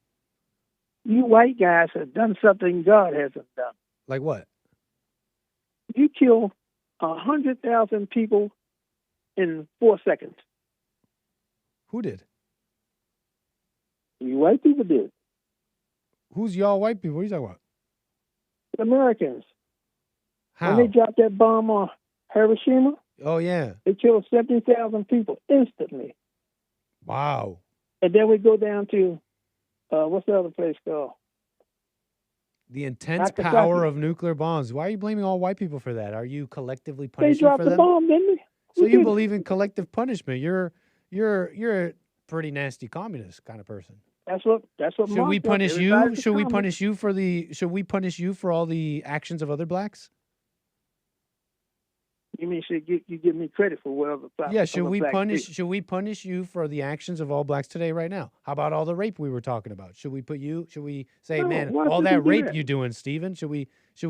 You white guys have done something God hasn't done. Like what? You kill 100,000 people in 4 seconds. Who did? You white people did. Who's y'all white people? What are you talking about? The Americans. How? When they dropped that bomb on Hiroshima. Oh, yeah. They killed 70,000 people instantly. Wow. And then we go down to, what's the other place called? The intense power of nuclear bombs. Why are you blaming all white people for that? Are you collectively punishing they dropped for them? the bomb, didn't they? So you believe in collective punishment. You're a pretty nasty communist kind of person. That's what Should we punish you? Should we punish you for all the actions of other blacks? You mean you give me credit for whatever? Yeah, should we punish you for the actions of all blacks today right now? How about all the rape we were talking about? Should we say, man, all that rape you doing, Stephen? Should we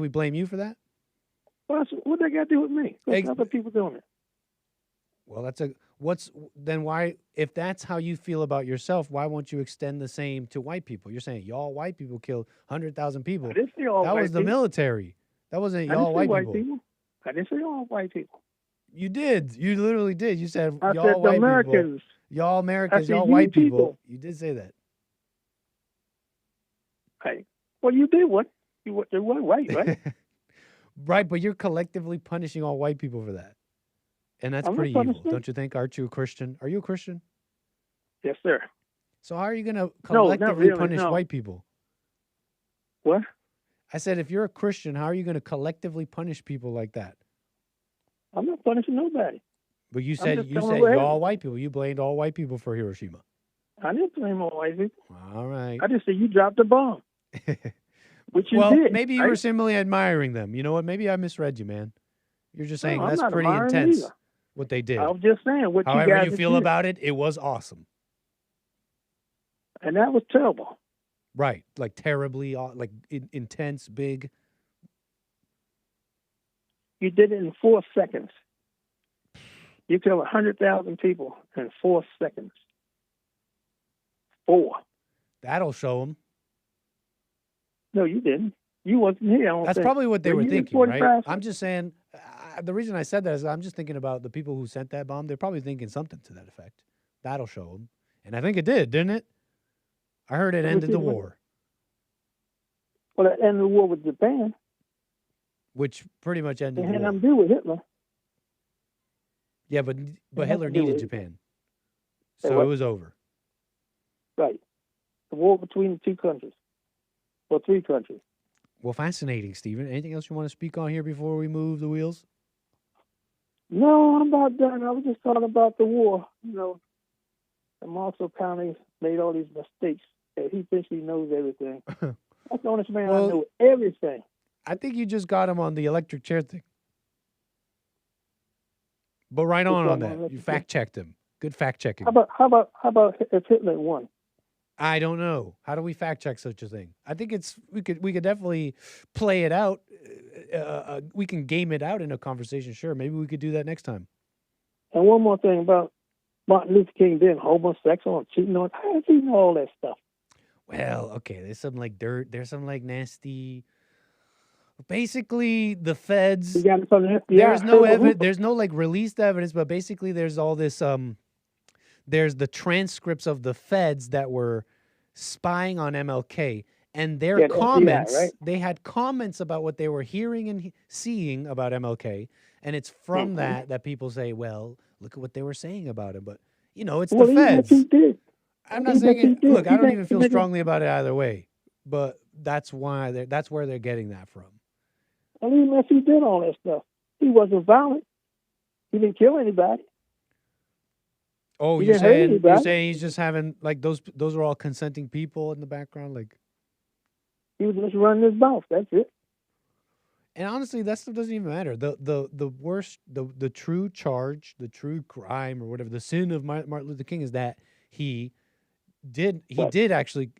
blame you for that? What they got to do with me? There's other people doing it. Well, why, if that's how you feel about yourself, why won't you extend the same to white people? You're saying y'all white people killed 100,000 people. That was the military. That wasn't y'all white people. I didn't say all white people. You did. You literally did. You said I y'all said white Americans. people. Y'all Americans, y'all you white people. people. You did say that. Hey, well, you did what? You were white, right? Right, but you're collectively punishing all white people for that. And that's pretty evil, don't you think? Aren't you a Christian? Are you a Christian? Yes, sir. So how are you going to collectively punish white people? What? I said, if you're a Christian, how are you going to collectively punish people like that? I'm not punishing nobody. But you said y'all white people. You blamed all white people for Hiroshima. I didn't blame all white people. All right. I just said you dropped the bomb. Which you did. Maybe you were simply admiring them. You know what? Maybe I misread you, man. You're just saying that's pretty intense what they did. I was just saying what However you guys you feel about it, it was awesome. And that was terrible. Right. Like terribly, like intense, big. You did it in 4 seconds. You kill 100,000 people in 4 seconds. 4. That'll show them. No, you didn't. You wasn't here. I don't That's think. probably what they were you thinking, 45 right? I'm just saying, the reason I said that is I'm just thinking about the people who sent that bomb. They're probably thinking something to that effect. That'll show them. And I think it did, didn't it? I heard it ended the war. Well, it ended the war with Japan. Which pretty much ended It the had war. nothing to do with Hitler. Yeah, but Hitler nothing to do needed with it. Japan. Say So what? it was over. Right. The war between the 2 countries. Or 3 countries. Well, fascinating, Stephen. Anything else you want to speak on here before we move the wheels? No, I'm about done. I was just talking about the war. You know, the Marshall County made all these mistakes. And he thinks he knows everything. That's the honest man. I know everything. I think you just got him on the electric chair thing. But right on that. You fact checked him. Good fact checking. How about if Hitler won? I don't know. How do we fact check such a thing? I think we could definitely play it out. We can game it out in a conversation. Sure, maybe we could do that next time. And one more thing about Martin Luther King being homosexual and cheating on. How does he know all that stuff? Well, okay. There's some like dirt. There's some like nasty. Basically, the feds. He got it from the FBI. There's no evidence. There's no like released evidence, but basically, there's all this. There's the transcripts of the feds that were spying on MLK, and their comments. FBI, right? They had comments about what they were hearing and seeing about MLK, and it's from that people say, "Well, look at what they were saying about him." But you know, it's the feds. He did. I'm not saying it. Look, I don't even feel strongly about it either way, but that's why that's where they're getting that from. And even if he did all that stuff, he wasn't violent. He didn't kill anybody. Oh, you're saying he's just having like those are all consenting people in the background, like he was just running his mouth. That's it. And honestly, that stuff doesn't even matter. The worst, the true charge, the true crime, or whatever, the sin of Martin Luther King is that he did actually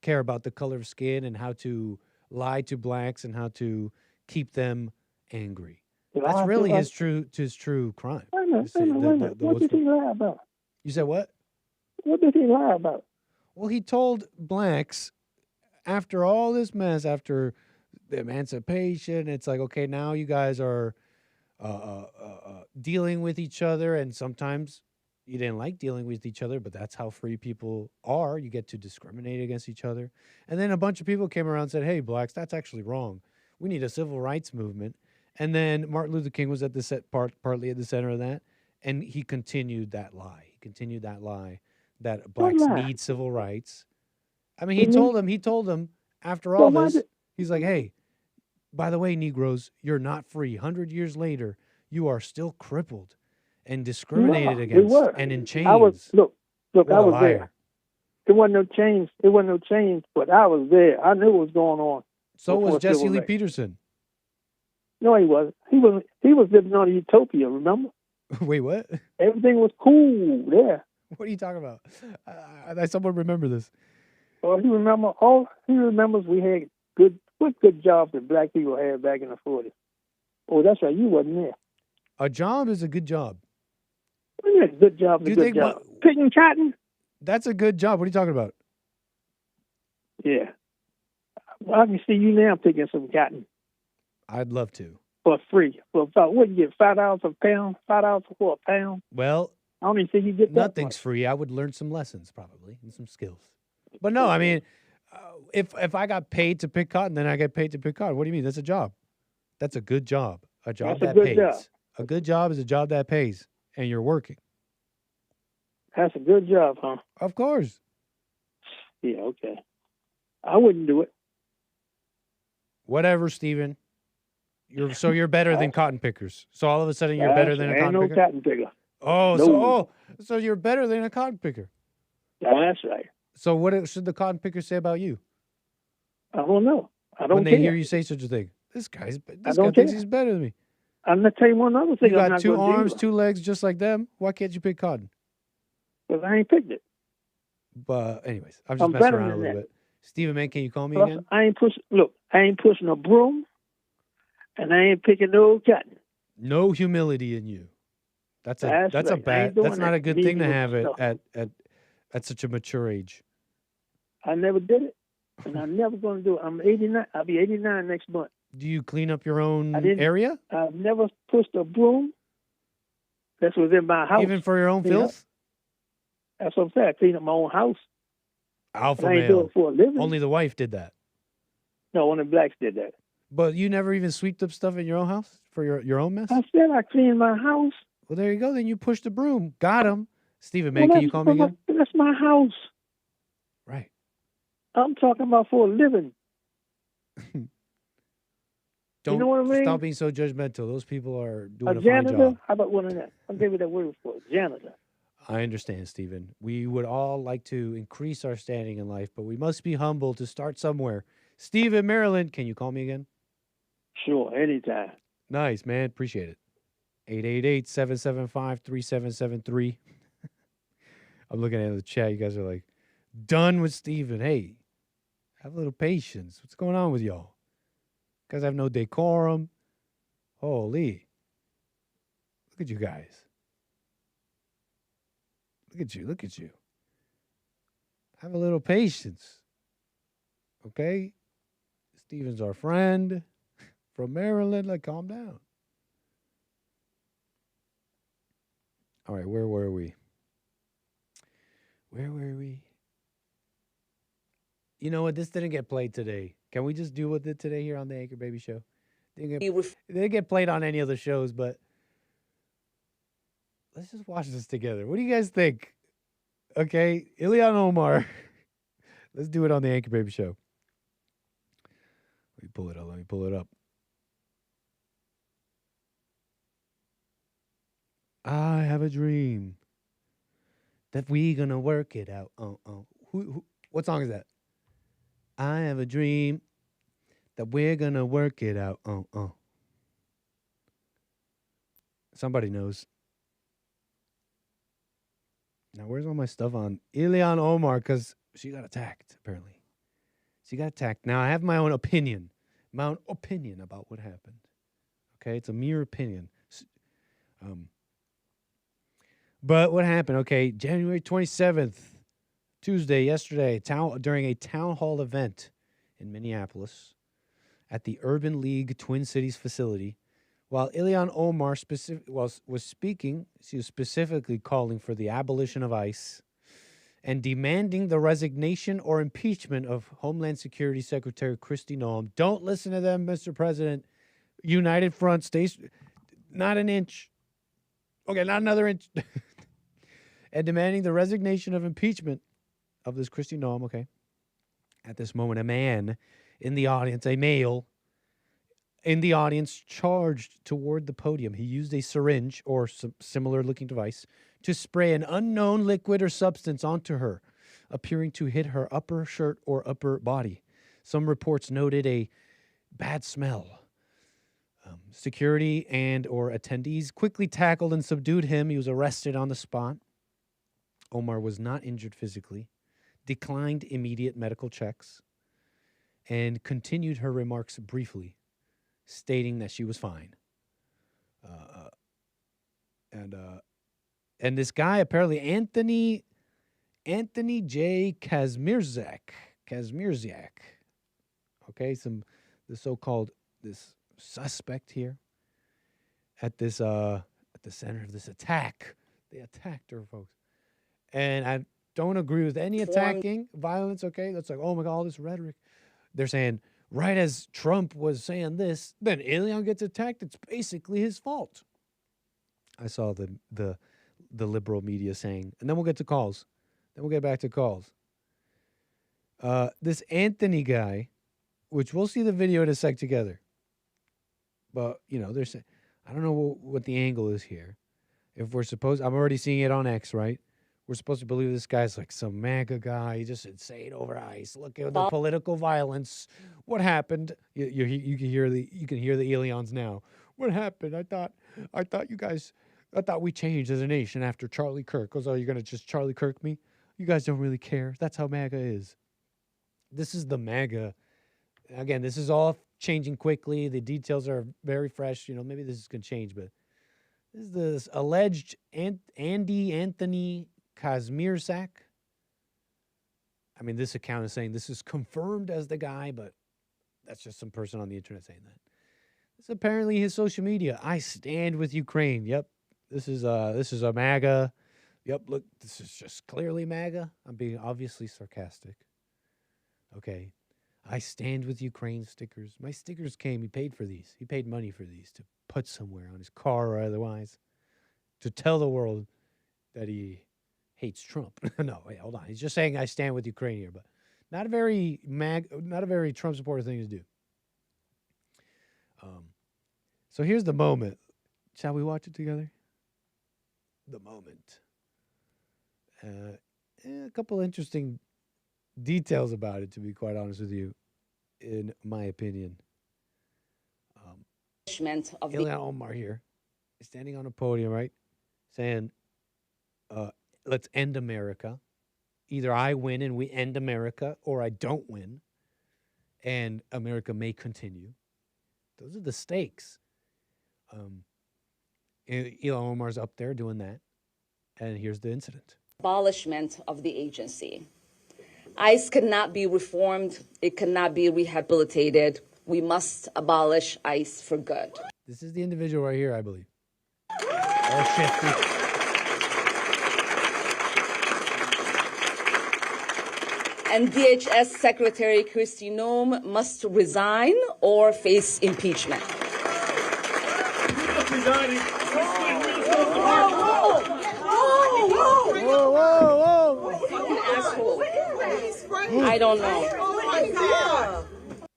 care about the color of skin and how to lie to blacks and how to keep them angry. That's really his true crime. Wait a minute. What did he lie about? You said what? What did he lie about? Well, he told blacks after all this mess, after the emancipation, it's like, okay, now you guys are dealing with each other, and sometimes you didn't like dealing with each other, but that's how free people are. You get to discriminate against each other. And then a bunch of people came around and said, hey, blacks, that's actually wrong. We need a civil rights movement. And then Martin Luther King was at the partly at the center of that, and he continued that lie. He continued that lie that blacks need civil rights. I mean, he told them after all this, he's like, hey, by the way, Negroes, you're not free. 100 years later, you are still crippled and discriminated against and in chains. I was I was liar. there. There wasn't no change. There wasn't no change, but I was there. I knew what was going on. So was Jesse Lee Peterson. No, he wasn't. He was living on a utopia, remember? Wait, what? Everything was cool there. What are you talking about? Someone remember this. Well, he remembers we had good jobs that black people had back in the 40s. Oh, that's right. You wasn't there. A job is a good job. Yeah, good job. Picking cotton? That's a good job. What are you talking about? Yeah. Well, I can see you now picking some cotton. I'd love to. For free. For about, what, you get $5 a pound? $5 for a pound? Well, I don't even think you get that nothing's free. I would learn some lessons probably and some skills. But no, I mean, if I got paid to pick cotton, then I get paid to pick cotton. What do you mean? That's a job. That's a good job. A job that pays. Job. A good job is a job that pays, and you're working. That's a good job, huh? Of course. Yeah, okay. I wouldn't do it. Whatever, Stephen. You're better than cotton pickers. So all of a sudden you're better than a cotton picker? Cotton picker. So you're better than a cotton picker. That's right. So what should the cotton pickers say about you? I don't know. I don't When they care. hear you say such a thing. This guy don't thinks care. he's better than me. I'm going to tell you one other thing. You I'm got not 2 gonna arms, do. 2 legs, just like them. Why can't you pick cotton? Because I ain't picked it. But anyways, I'm just messing around a little bit. Stephen, man, can you call me again? I ain't pushing a broom, and I ain't picking no cotton. No humility in you. That's That's a right. I ain't bad. doing That's not that. a good Leave thing me to with have my it stuff. at such a mature age. I never did it, and I'm never going to do it. I'm 89. I'll be 89 next month. Do you clean up your own I didn't. area? I've never pushed a broom. That's what's in my house. Even for your own Clean up. filth? That's what I'm saying. I clean up my own house. Alpha But I ain't do male. it for a living. Only the wife did that. No, one of the blacks did that. But you never even sweeped up stuff in your own house for your own mess? I said I cleaned my house. Well, there you go. Then you push the broom. Got him. Stephen, man, Well, can you call me again? That's my house. Right. I'm talking about for a living. Don't you know what I mean? stop being so judgmental. Those people are doing A a fine janitor? job. How about one of that? I'll give you that word for it. Janitor. I understand, Stephen. We would all like to increase our standing in life, but we must be humble to start somewhere. Steve in Maryland, can you call me again? Sure, anytime. Nice, man. Appreciate it. 888-775-3773. I'm looking at the chat. You guys are like, done with Stephen. Hey, have a little patience. What's going on with y'all? You guys have no decorum. Holy. Look at you guys. Look at you. Have a little patience. Okay? Stephen's our friend from Maryland. Like, calm down. All right, where were we? You know what? This didn't get played today. Can we just do what did today here on the Anchor Baby Show? It didn't get played on any other shows, but let's just watch this together. What do you guys think? Okay, Ilhan Omar. Let's do it on the Anchor Baby Show. Let me pull it up. I have a dream that we gonna work it out. What song is that? I have a dream that we're gonna work it out. Somebody knows. Now, where's all my stuff on Ilhan Omar? Because she got attacked, apparently. She got attacked. Now, I have my own opinion. About what happened. Okay, it's a mere opinion. But what happened? Okay, January 27th, Tuesday, yesterday, during a town hall event in Minneapolis at the Urban League Twin Cities facility, while Ilhan Omar was speaking, she was specifically calling for the abolition of ICE and demanding the resignation or impeachment of Homeland Security Secretary Kristi Noem. Don't listen to them, Mr. President. United Front, stays not an inch. Okay, not another inch. And demanding the resignation of impeachment of this Kristi Noem, okay. At this moment, a man in the audience, a male in the audience, charged toward the podium. He used a syringe or some similar-looking device to spray an unknown liquid or substance onto her, appearing to hit her upper shirt or upper body. Some reports noted a bad smell. Security and or attendees quickly tackled and subdued him. He was arrested on the spot. Omar was not injured physically, declined immediate medical checks, and continued her remarks briefly, stating that she was fine. And this guy, apparently Anthony J. Kazmierczak. Okay, the so-called this suspect here at the center of this attack. They attacked her, folks. And I don't agree with any attacking violence, okay? That's like, oh my God, all this rhetoric. They're saying, right as Trump was saying this, then Ilhan gets attacked. It's basically his fault. I saw the liberal media saying, and then we'll get to calls. Then we'll get back to calls. This Anthony guy, which we'll see the video in a sec together. But, they're saying, I don't know what the angle is here. If we're supposed, I'm already seeing it on X, right? We're supposed to believe this guy's like some MAGA guy. He just insane over ICE. Look at the political violence. What happened? You can hear the Ilhans now. What happened? I thought we changed as a nation after Charlie Kirk. Goes, oh, you're gonna just Charlie Kirk me? You guys don't really care. That's how MAGA is. This is the MAGA. Again, this is all changing quickly. The details are very fresh. Maybe this is gonna change, but This is this alleged Andy Anthony Kazmierczak. I mean, this account is saying this is confirmed as the guy, but that's just some person on the internet saying that. This is apparently his social media. I stand with Ukraine. Yep. This is a MAGA. Yep, look, this is just clearly MAGA. I'm being obviously sarcastic. Okay. I stand with Ukraine stickers. My stickers came. He paid for these. He paid money for these to put somewhere on his car or otherwise to tell the world that he hates Trump. No, wait, hold on. He's just saying I stand with Ukraine here, but not a very Trump supporter thing to do. So here's the moment. Shall we watch it together? The moment. A couple interesting details about it, to be quite honest with you, in my opinion. Ilhan Omar here is standing on a podium, right, saying, let's end America. Either I win and we end America, or I don't win, and America may continue. Those are the stakes. Ilhan Omar's up there doing that, and here's the incident. Abolishment of the agency. ICE cannot be reformed. It cannot be rehabilitated. We must abolish ICE for good. This is the individual right here, I believe. Oh, shit. And DHS Secretary Kristi Noem must resign or face impeachment. I don't know. Oh my God.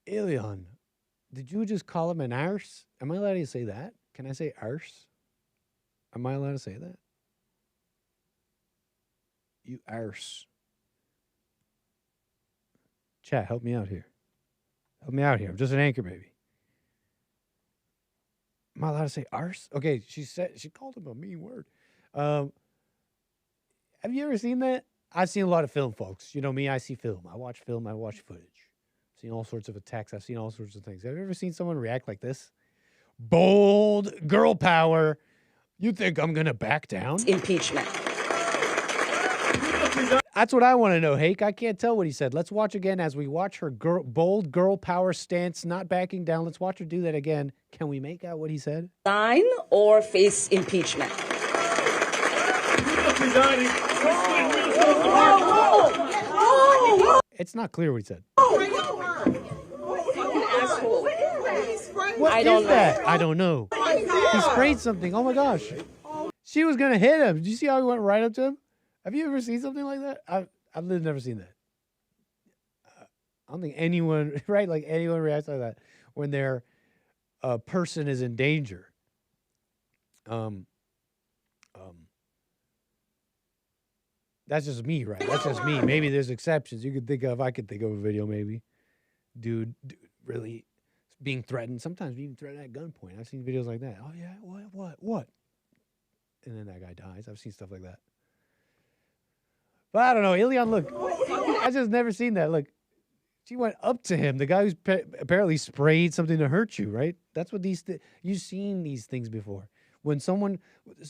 Ilhan, did you just call him an arse? Am I allowed to say that? Can I say arse? Am I allowed to say that? You arse. Chat, help me out here. Help me out here. I'm just an anchor baby. Am I allowed to say arse? Okay, she called him a mean word. Have you ever seen that? I've seen a lot of film, folks. You know me, I see film. I watch film, I watch footage. I've seen all sorts of attacks. I've seen all sorts of things. Have you ever seen someone react like this? Bold, girl power. You think I'm going to back down? Impeachment. That's what I want to know, Hake. I can't tell what he said. Let's watch again as we watch her bold girl power stance, not backing down. Let's watch her do that again. Can we make out what he said? Resign or face impeachment. It's not clear what he said. What I don't know. That? I don't know. He sprayed something. Oh my gosh. She was gonna hit him. Did you see how he went right up to him? Have you ever seen something like that? I've never seen that. I don't think anyone, right? Like anyone reacts like that when their person is in danger. That's just me, right? That's just me. Maybe there's exceptions. You could think of, I could think of a video maybe. Dude really being threatened. Sometimes even threatened at gunpoint. I've seen videos like that. Oh yeah, what? And then that guy dies. I've seen stuff like that. But I don't know. Ilhan, look. I just never seen that. Look, she went up to him. The guy who's apparently sprayed something to hurt you, right? That's what you've seen these things before. When someone,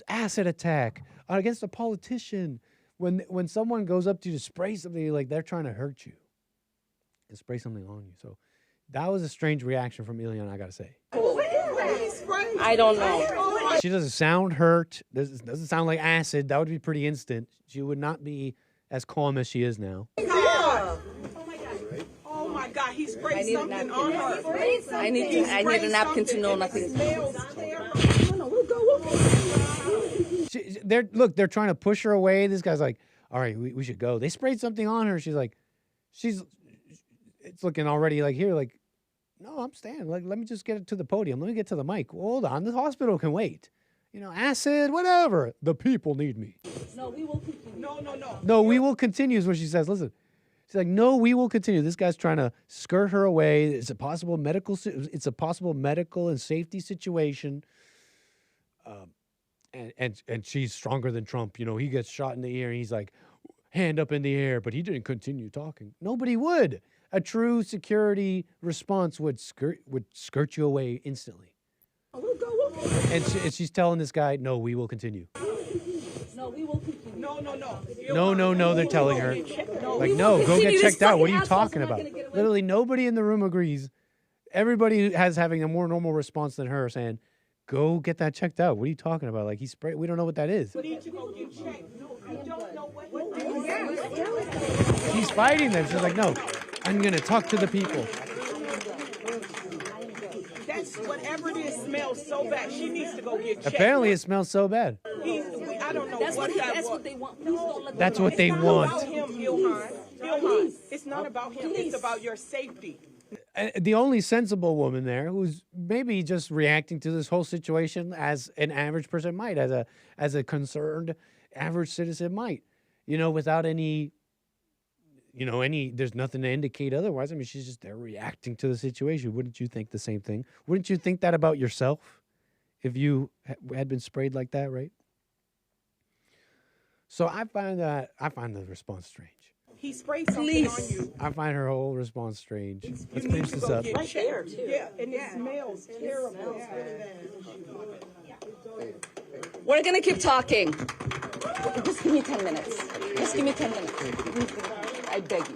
acid attack against a politician, when someone goes up to you to spray something, like they're trying to hurt you and spray something on you. So that was a strange reaction from Ilhan, I got to say. I don't know. She doesn't sound hurt. Doesn't sound like acid. That would be pretty instant. She would not be as calm as she is now. Oh my God, he sprayed something on her. I need a napkin to know nothing. They're trying to push her away. This guy's like, all right, we should go. They sprayed something on her. She's like, it's looking already like here, like, no, I'm staying. Like, let me just get it to the podium. Let me get to the mic. Well, hold on. The hospital can wait. You know, acid, whatever. The people need me. No, we will continue. No, we will continue is what she says. Listen. She's like, no, we will continue. This guy's trying to skirt her away. It's a possible medical and safety situation. And she's stronger than Trump. You know, he gets shot in the ear and he's like, hand up in the air, but he didn't continue talking. Nobody would. A true security response would skirt you away instantly. And she's telling this guy, no, we will continue. No, we will continue. No, they're telling her. Like, no, go get checked out. What are you talking about? Literally, nobody in the room agrees. Everybody has having a more normal response than her saying, go get that checked out. What are you talking about? Like, he sprayed. We don't know what that is. She's fighting them. She's like, no, I'm going to talk to the people. That's whatever it is smells so bad. She needs to go get checked. Apparently, it smells so bad. I don't know That's what that's what they want. Please don't let That's them what they want. It's not about him, Ilhan. It's not about him. It's about your safety. And the only sensible woman there who's maybe just reacting to this whole situation as an average person might, as a concerned average citizen might, without any, there's nothing to indicate otherwise. I mean, she's just there reacting to the situation. Wouldn't you think the same thing? Wouldn't you think that about yourself if you had been sprayed like that, right? So I find the response strange. He sprayed something on you. I find her whole response strange. Let's finish this up. Right there, too. Yeah, and it smells terrible. We're going to keep talking. Just give me 10 minutes. Just give me 10 minutes. I beg you.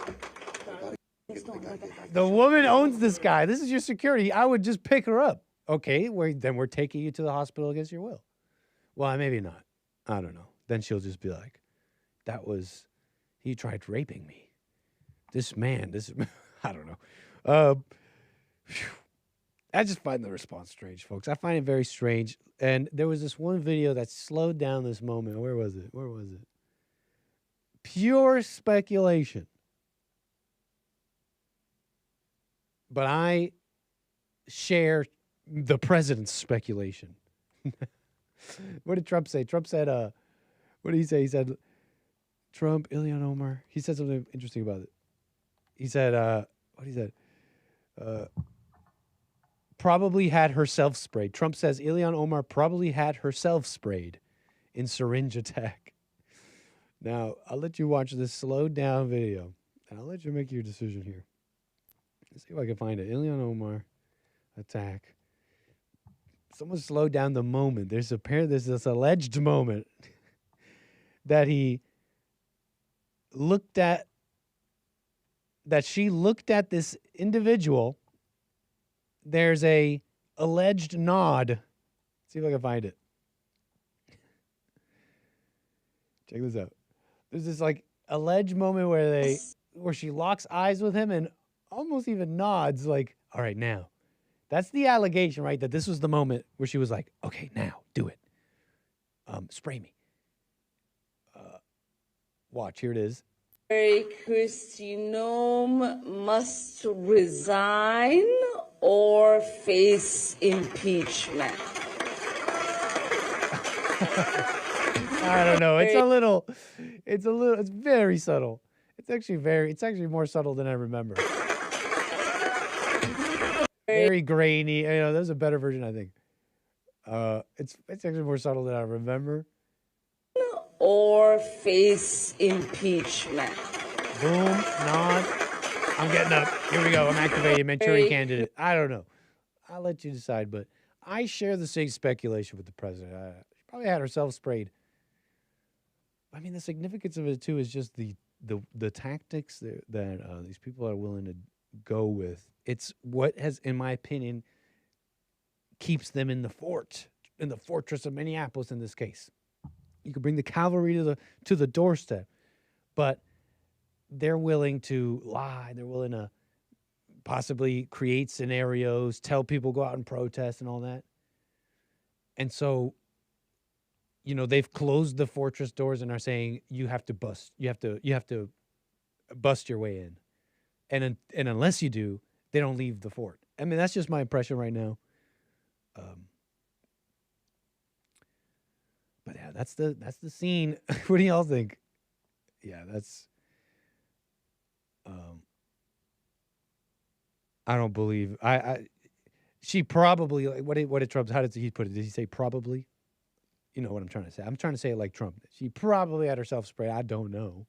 The woman owns this guy. This is your security. I would just pick her up. Okay, then we're taking you to the hospital against your will. Well, maybe not. I don't know. Then she'll just be like, he tried raping me. I don't know. I just find the response strange, folks. I find it very strange. And there was this one video that slowed down this moment. Where was it? Pure speculation. But I share the president's speculation. What did Trump say? Trump said, what did he say? He said, Trump, Ilhan Omar. He said something interesting about it. He said, what he said? Probably had herself sprayed. Trump says Ilhan Omar probably had herself sprayed in syringe attack. Now, I'll let you watch this slowed down video, and I'll let you make your decision here. Let's see if I can find it. Ilhan Omar attack. Someone slowed down the moment. There's this alleged moment that she looked at this individual. There's a alleged nod. Let's see if I can find it. Check this out. There's this alleged moment where she locks eyes with him and almost even nods like, all right, now. That's the allegation, right? That this was the moment where she was like, okay, now, do it. Spray me. Watch, here it is. Kristi Noem must resign or face impeachment. I don't know. It's very subtle. It's actually more subtle than I remember. Very grainy. There's a better version, I think. It's actually more subtle than I remember. Or face impeachment. Boom, nod. I'm getting up. Here we go. I'm activating Manchurian candidate. I don't know. I'll let you decide, but I share the same speculation with the president. She probably had herself sprayed. I mean, the significance of it, too, is just the tactics that these people are willing to go with. It's what has, in my opinion, keeps them in the fortress of Minneapolis in this case. You could bring the cavalry to the doorstep, but they're willing to lie. They're willing to possibly create scenarios, tell people go out and protest and all that. And so, they've closed the fortress doors and are saying you have to bust your way in, and unless you do, they don't leave the fort. I mean, that's just my impression right now. But yeah, that's the scene. What do y'all think? Yeah, that's. I don't believe she probably what did Trump? How did he put it? Did he say probably? You know what I'm trying to say. I'm trying to say it like Trump. She probably had herself sprayed. I don't know,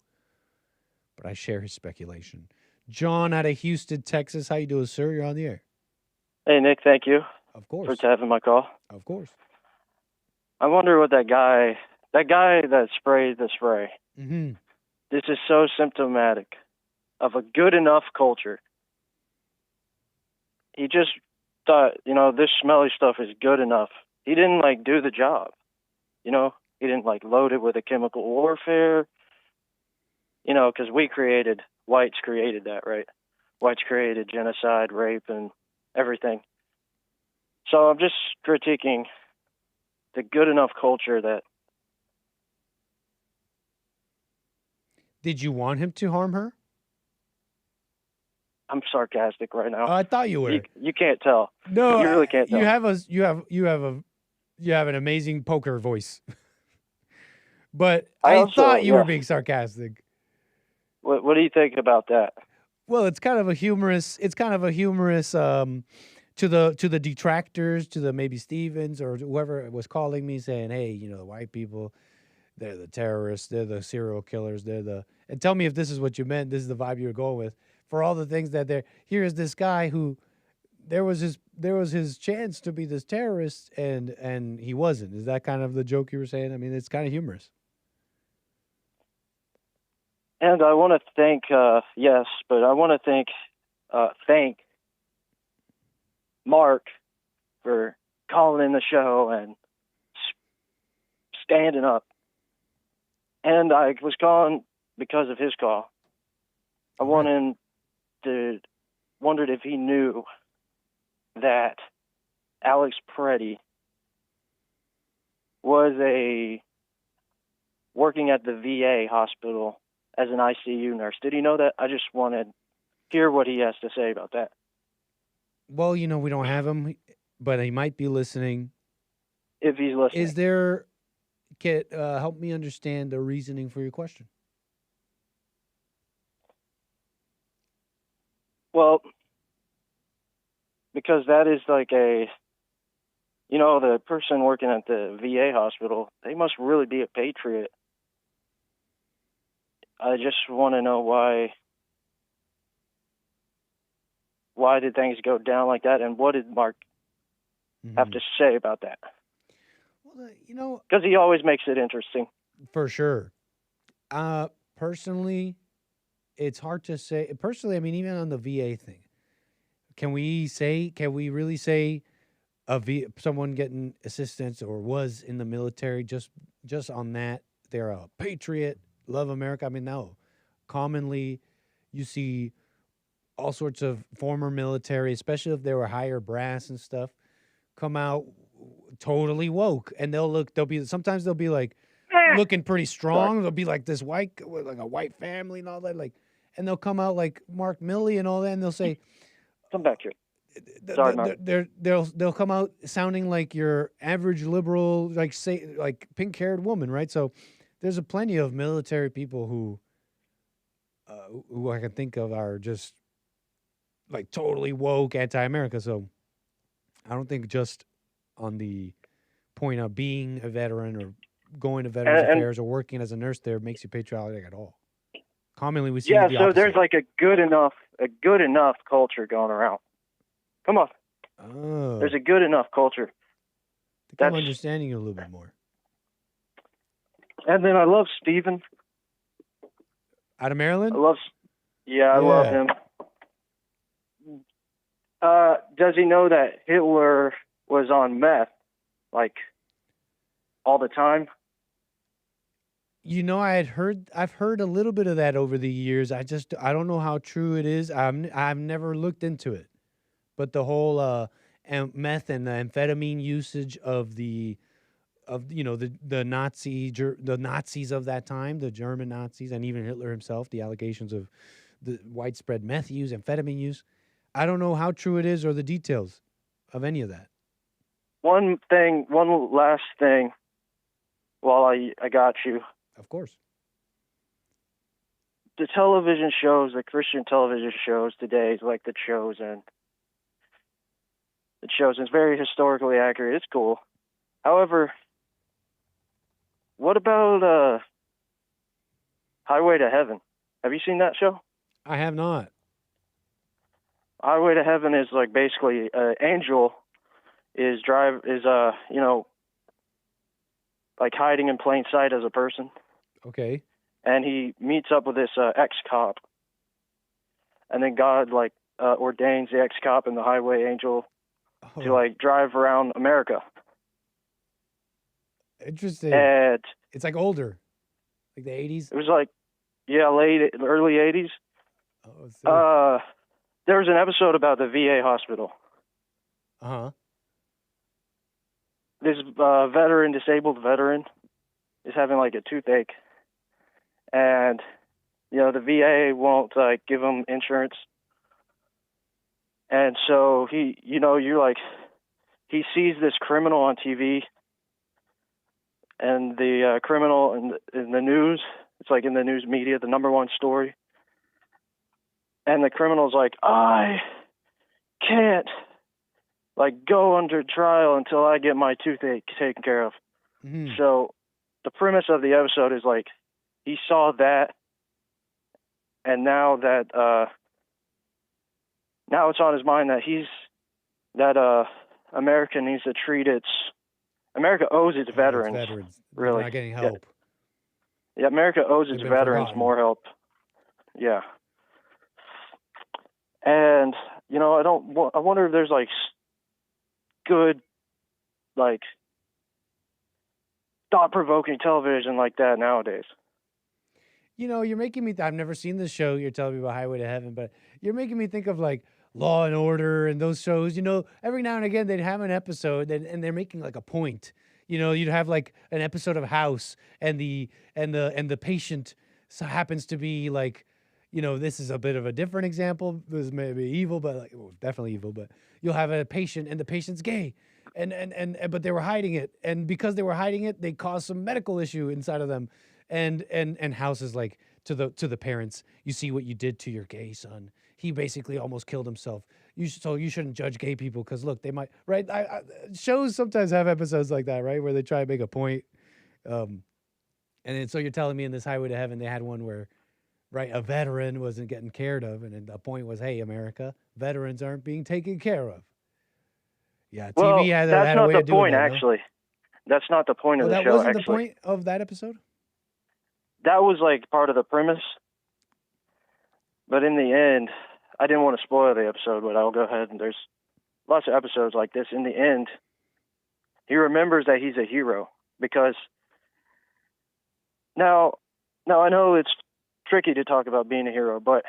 but I share his speculation. John out of Houston, Texas. How you doing, sir? You're on the air. Hey, Nick. Thank you. Of course. For having my call. Of course. I wonder what that guy that sprayed the spray. Mm-hmm. This is so symptomatic of a good enough culture. He just thought, this smelly stuff is good enough. He didn't do the job. He didn't load it with a chemical warfare. Because whites created that, right? Whites created genocide, rape, and everything. So I'm just critiquing the good enough culture that. Did you want him to harm her? I'm sarcastic right now. Oh, I thought you were. You can't tell. No, you really can't tell. You have an amazing poker voice. But I I also, thought you were being sarcastic. What do you think about that? Well, it's kind of a humorous. To the detractors, to the maybe Stevens or whoever was calling me saying, hey, the white people, they're the terrorists, they're the serial killers, and tell me if this is what you meant, this is the vibe you were going with. For all the things that here's this guy who there was his chance to be this terrorist and he wasn't. Is that kind of the joke you were saying? I mean, it's kind of humorous. And I want to thank thank Mark for calling in the show and standing up. And I was calling because of his call. I wondered if he knew that Alex Preddy was working at the VA hospital as an ICU nurse. Did he know that? I just want to hear what he has to say about that. Well, we don't have him, but he might be listening. If he's listening. Is there, help me understand the reasoning for your question. Well, because that is the person working at the VA hospital, they must really be a patriot. I just want to know why did things go down like that, and what did Mark have to say about that? Well, because he always makes it interesting. For sure. Personally, it's hard to say. Personally, I mean, even on the VA thing, can we really say someone getting assistance or was in the military just on that they're a patriot, love America? I mean, no. Commonly, you see all sorts of former military, especially if they were higher brass and stuff, come out totally woke, and sometimes they'll be looking pretty strong. They'll be like this white, like a white family and all that, and they'll come out like Mark Milley and all that, and they'll say, "Come back here." Sorry, Mark. They'll come out sounding like your average liberal, like pink-haired woman, right? So there's plenty of military people who I can think of are just totally woke, anti-America. So I don't think just on the point of being a veteran or going to Veterans Affairs or working as a nurse there makes you patriotic at all. Commonly, we see the opposite. So there's a good enough culture going around. Come on. Oh. There's a good enough culture. I'm understanding you a little bit more. And then I love Stephen. Out of Maryland? I love him. Does he know that Hitler was on meth, all the time? I've heard a little bit of that over the years. I don't know how true it is. I've never looked into it, but the whole meth and the amphetamine usage of the Nazis of that time, the German Nazis, and even Hitler himself, the allegations of the widespread meth use, amphetamine use. I don't know how true it is or the details of any of that. One last thing while I got you. Of course. The television shows, the Christian television shows today, like The Chosen. The Chosen is very historically accurate. It's cool. However, what about Highway to Heaven? Have you seen that show? I have not. Highway to Heaven is basically an angel is like hiding in plain sight as a person. Okay. And he meets up with this ex-cop. And then God, like, ordains the ex-cop and the highway angel to, like, drive around America. Interesting. And it's like older, like the 80s. It was like, early 80s. Oh, there was an episode about the VA hospital. Uh-huh. This disabled veteran, is having like a toothache. And, the VA won't like give him insurance. And so he sees this criminal on TV, and the criminal in the news, it's like in the news media, the number one story. And the criminal's like, I can't like go under trial until I get my toothache taken care of. Mm-hmm. So the premise of the episode is like, he saw that, and now it's on his mind that America needs to treat America owes its veterans. Really, they're not getting help. Yeah, America owes its veterans more help. Yeah. And I wonder if there's like good, like, thought-provoking television like that nowadays. You're making me. I've never seen this show. You're telling me about Highway to Heaven, but you're making me think of like Law and Order and those shows. Every now and again they'd have an episode, and they're making like a point. You'd have like an episode of House, and the patient happens to be like, this is a bit of a different example. This may be evil, but like, well, definitely evil. But you'll have a patient, and the patient's gay, but they were hiding it, and because they were hiding it, they caused some medical issue inside of them. And House is like to the parents, you see what you did to your gay son. He basically almost killed himself. So you shouldn't judge gay people because look, they might, right? Shows sometimes have episodes like that, right, where they try to make a point. And then so you're telling me in this Highway to Heaven they had one where, right, a veteran wasn't getting cared of, and then the point was, hey, America, veterans aren't being taken care of. Yeah, TV had a way of doing that. Actually, that's not the point of the show. That wasn't the point of that episode. That was like part of the premise, but in the end, I didn't want to spoil the episode, but I'll go ahead. And there's lots of episodes like this. In the end, he remembers that he's a hero because now I know it's tricky to talk about being a hero, but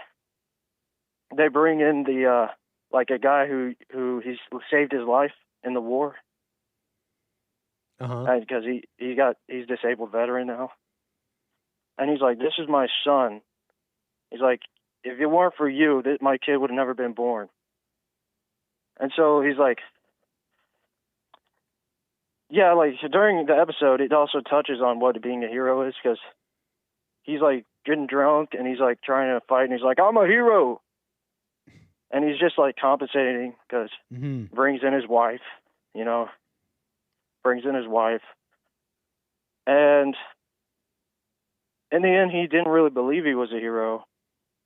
they bring in the like a guy who he's saved his life in the war, because he's disabled veteran now. And he's like, this is my son. He's like, if it weren't for you, my kid would have never been born. And so he's like, yeah, like during the episode, it also touches on what being a hero is, because he's like getting drunk and he's like trying to fight and he's like, I'm a hero. And he's just like compensating because brings in his wife. And in the end, he didn't really believe he was a hero.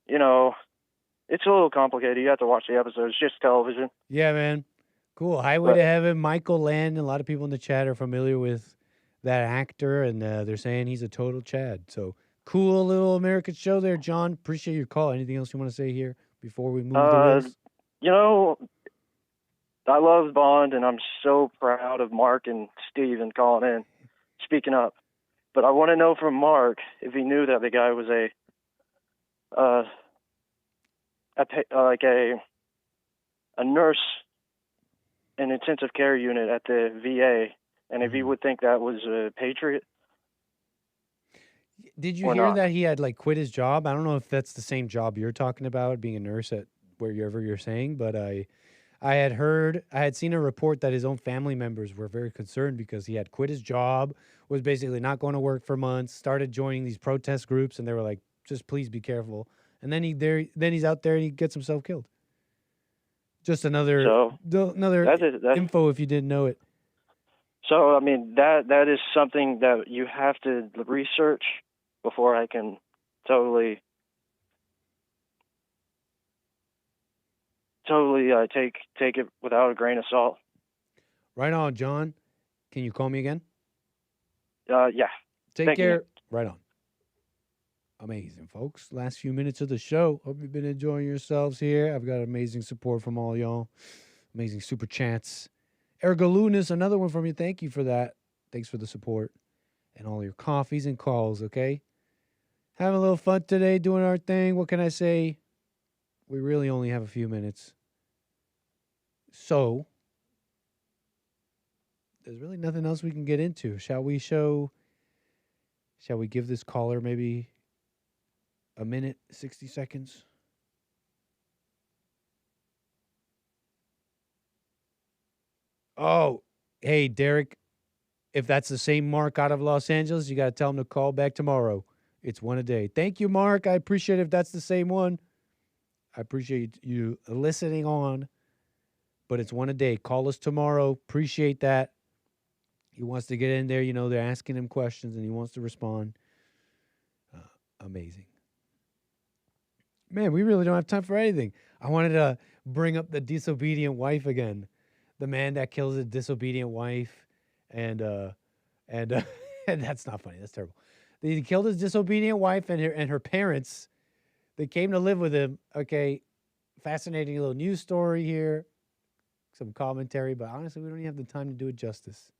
It's a little complicated. You have to watch the episode. It's just television. Yeah, man. Cool. Highway to Heaven, Michael Land. A lot of people in the chat are familiar with that actor, and they're saying he's a total Chad. So cool little American show there, John. Appreciate your call. Anything else you want to say here before we move the wings? I love Bond, and I'm so proud of Mark and Steve calling in, speaking up. But I want to know from Mark if he knew that the guy was a nurse in intensive care unit at the VA, and if he would think that was a patriot. Did you hear that he had like quit his job? I don't know if that's the same job you're talking about, being a nurse at wherever you're saying, but I had seen a report that his own family members were very concerned because he had quit his job, was basically not going to work for months, started joining these protest groups, and they were like, just please be careful. And then he's out there and he gets himself killed. Just another info if you didn't know it. So, I mean, that is something that you have to research before I can totally take it without a grain of salt. Right on, John. Can you call me again? Yeah. Take Thank you. care. Right on. Amazing, folks. Last few minutes of the show. Hope you've been enjoying yourselves here. I've got amazing support from all y'all. Amazing super chats. Ergalunas, another one from you. Thank you for that. Thanks for the support and all your coffees and calls, okay? Having a little fun today, doing our thing. What can I say? We really only have a few minutes. So, there's really nothing else we can get into. Shall we give this caller maybe a minute, 60 seconds? Oh, hey, Derek, if that's the same Mark out of Los Angeles, you got to tell him to call back tomorrow. It's one a day. Thank you, Mark. I appreciate it if that's the same one. I appreciate you listening on, but it's one a day. Call us tomorrow. Appreciate that. He wants to get in there. You know, they're asking him questions, and he wants to respond. Amazing. Man, we really don't have time for anything. I wanted to bring up the disobedient wife again. The man that kills his disobedient wife. And that's not funny. That's terrible. He killed his disobedient wife and her parents. They came to live with him. Okay, fascinating little news story here. Some commentary, but honestly, we don't even have the time to do it justice.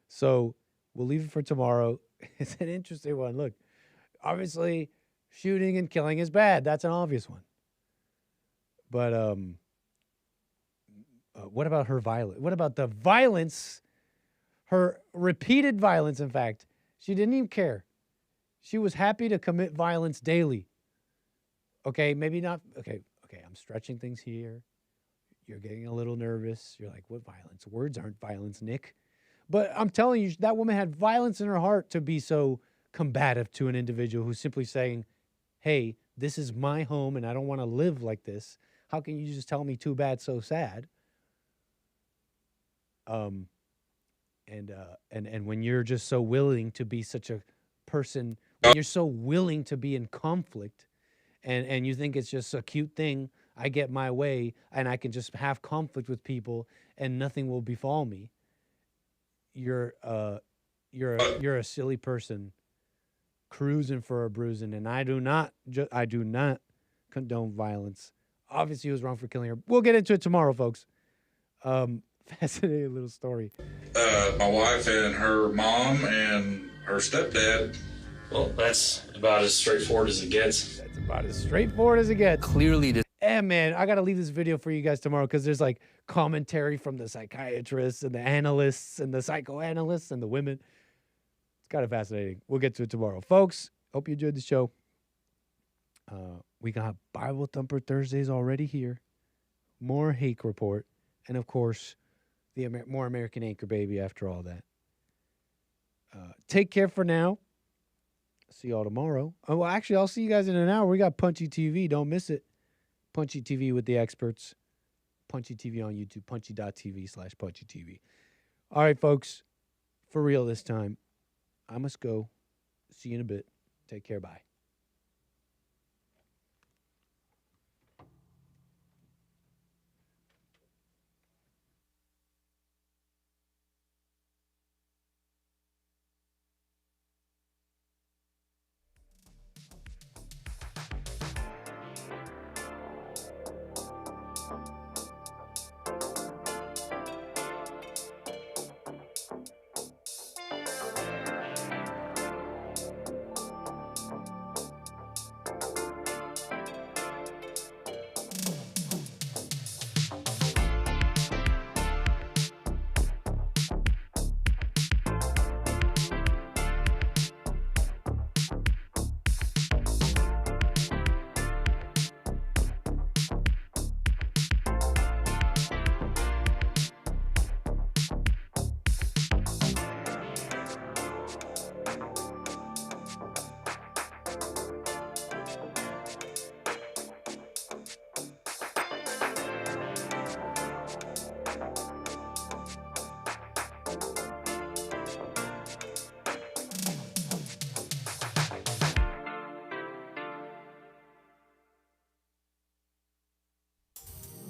So we'll leave it for tomorrow. It's an interesting one. Look, obviously, shooting and killing is bad. That's an obvious one. But what about her violence? What about the violence? Her repeated violence, in fact. She didn't even care. She was happy to commit violence daily. Okay, maybe not. Okay, I'm stretching things here. You're getting a little nervous. You're like, what violence? Words aren't violence, Nick. But I'm telling you, that woman had violence in her heart to be so combative to an individual who's simply saying, hey, this is my home and I don't want to live like this. How can you just tell me too bad, so sad? And when you're just so willing to be such a person, when you're so willing to be in conflict and you think it's just a cute thing, I get my way and I can just have conflict with people and nothing will befall me. You're a silly person cruising for a bruising, and I do not condone violence. Obviously, he was wrong for killing her. We'll get into it tomorrow, folks. Fascinating little story. My wife and her mom and her stepdad. Well, that's about as straightforward as it gets. That's about as straightforward as it gets. Clearly, man, I got to leave this video for you guys tomorrow because there's like commentary from the psychiatrists and the analysts and the psychoanalysts and the women. It's kind of fascinating. We'll get to it tomorrow. Folks, hope you enjoyed the show. We got Bible Thumper Thursdays already here. More Hake Report. And, of course, the more American Anchor Baby after all that. Take care for now. See y'all tomorrow. Oh, well, actually, I'll see you guys in an hour. We got Punchy TV. Don't miss it. Punchy TV with the experts. Punchy TV on YouTube. Punchy.tv/Punchy TV. All right, folks. For real this time. I must go. See you in a bit. Take care. Bye.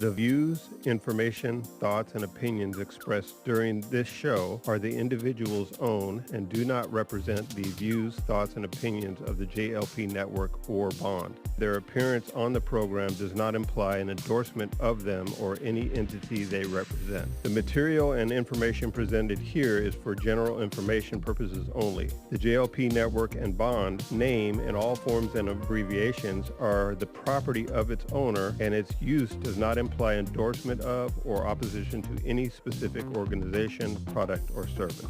The views, information, thoughts, and opinions expressed during this show are the individual's own and do not represent the views, thoughts, and opinions of the JLP Network or Bond. Their appearance on the program does not imply an endorsement of them or any entity they represent. The material and information presented here is for general information purposes only. The JLP Network and Bond name and all forms and abbreviations are the property of its owner, and its use does not imply endorsement of or opposition to any specific organization, product, or service.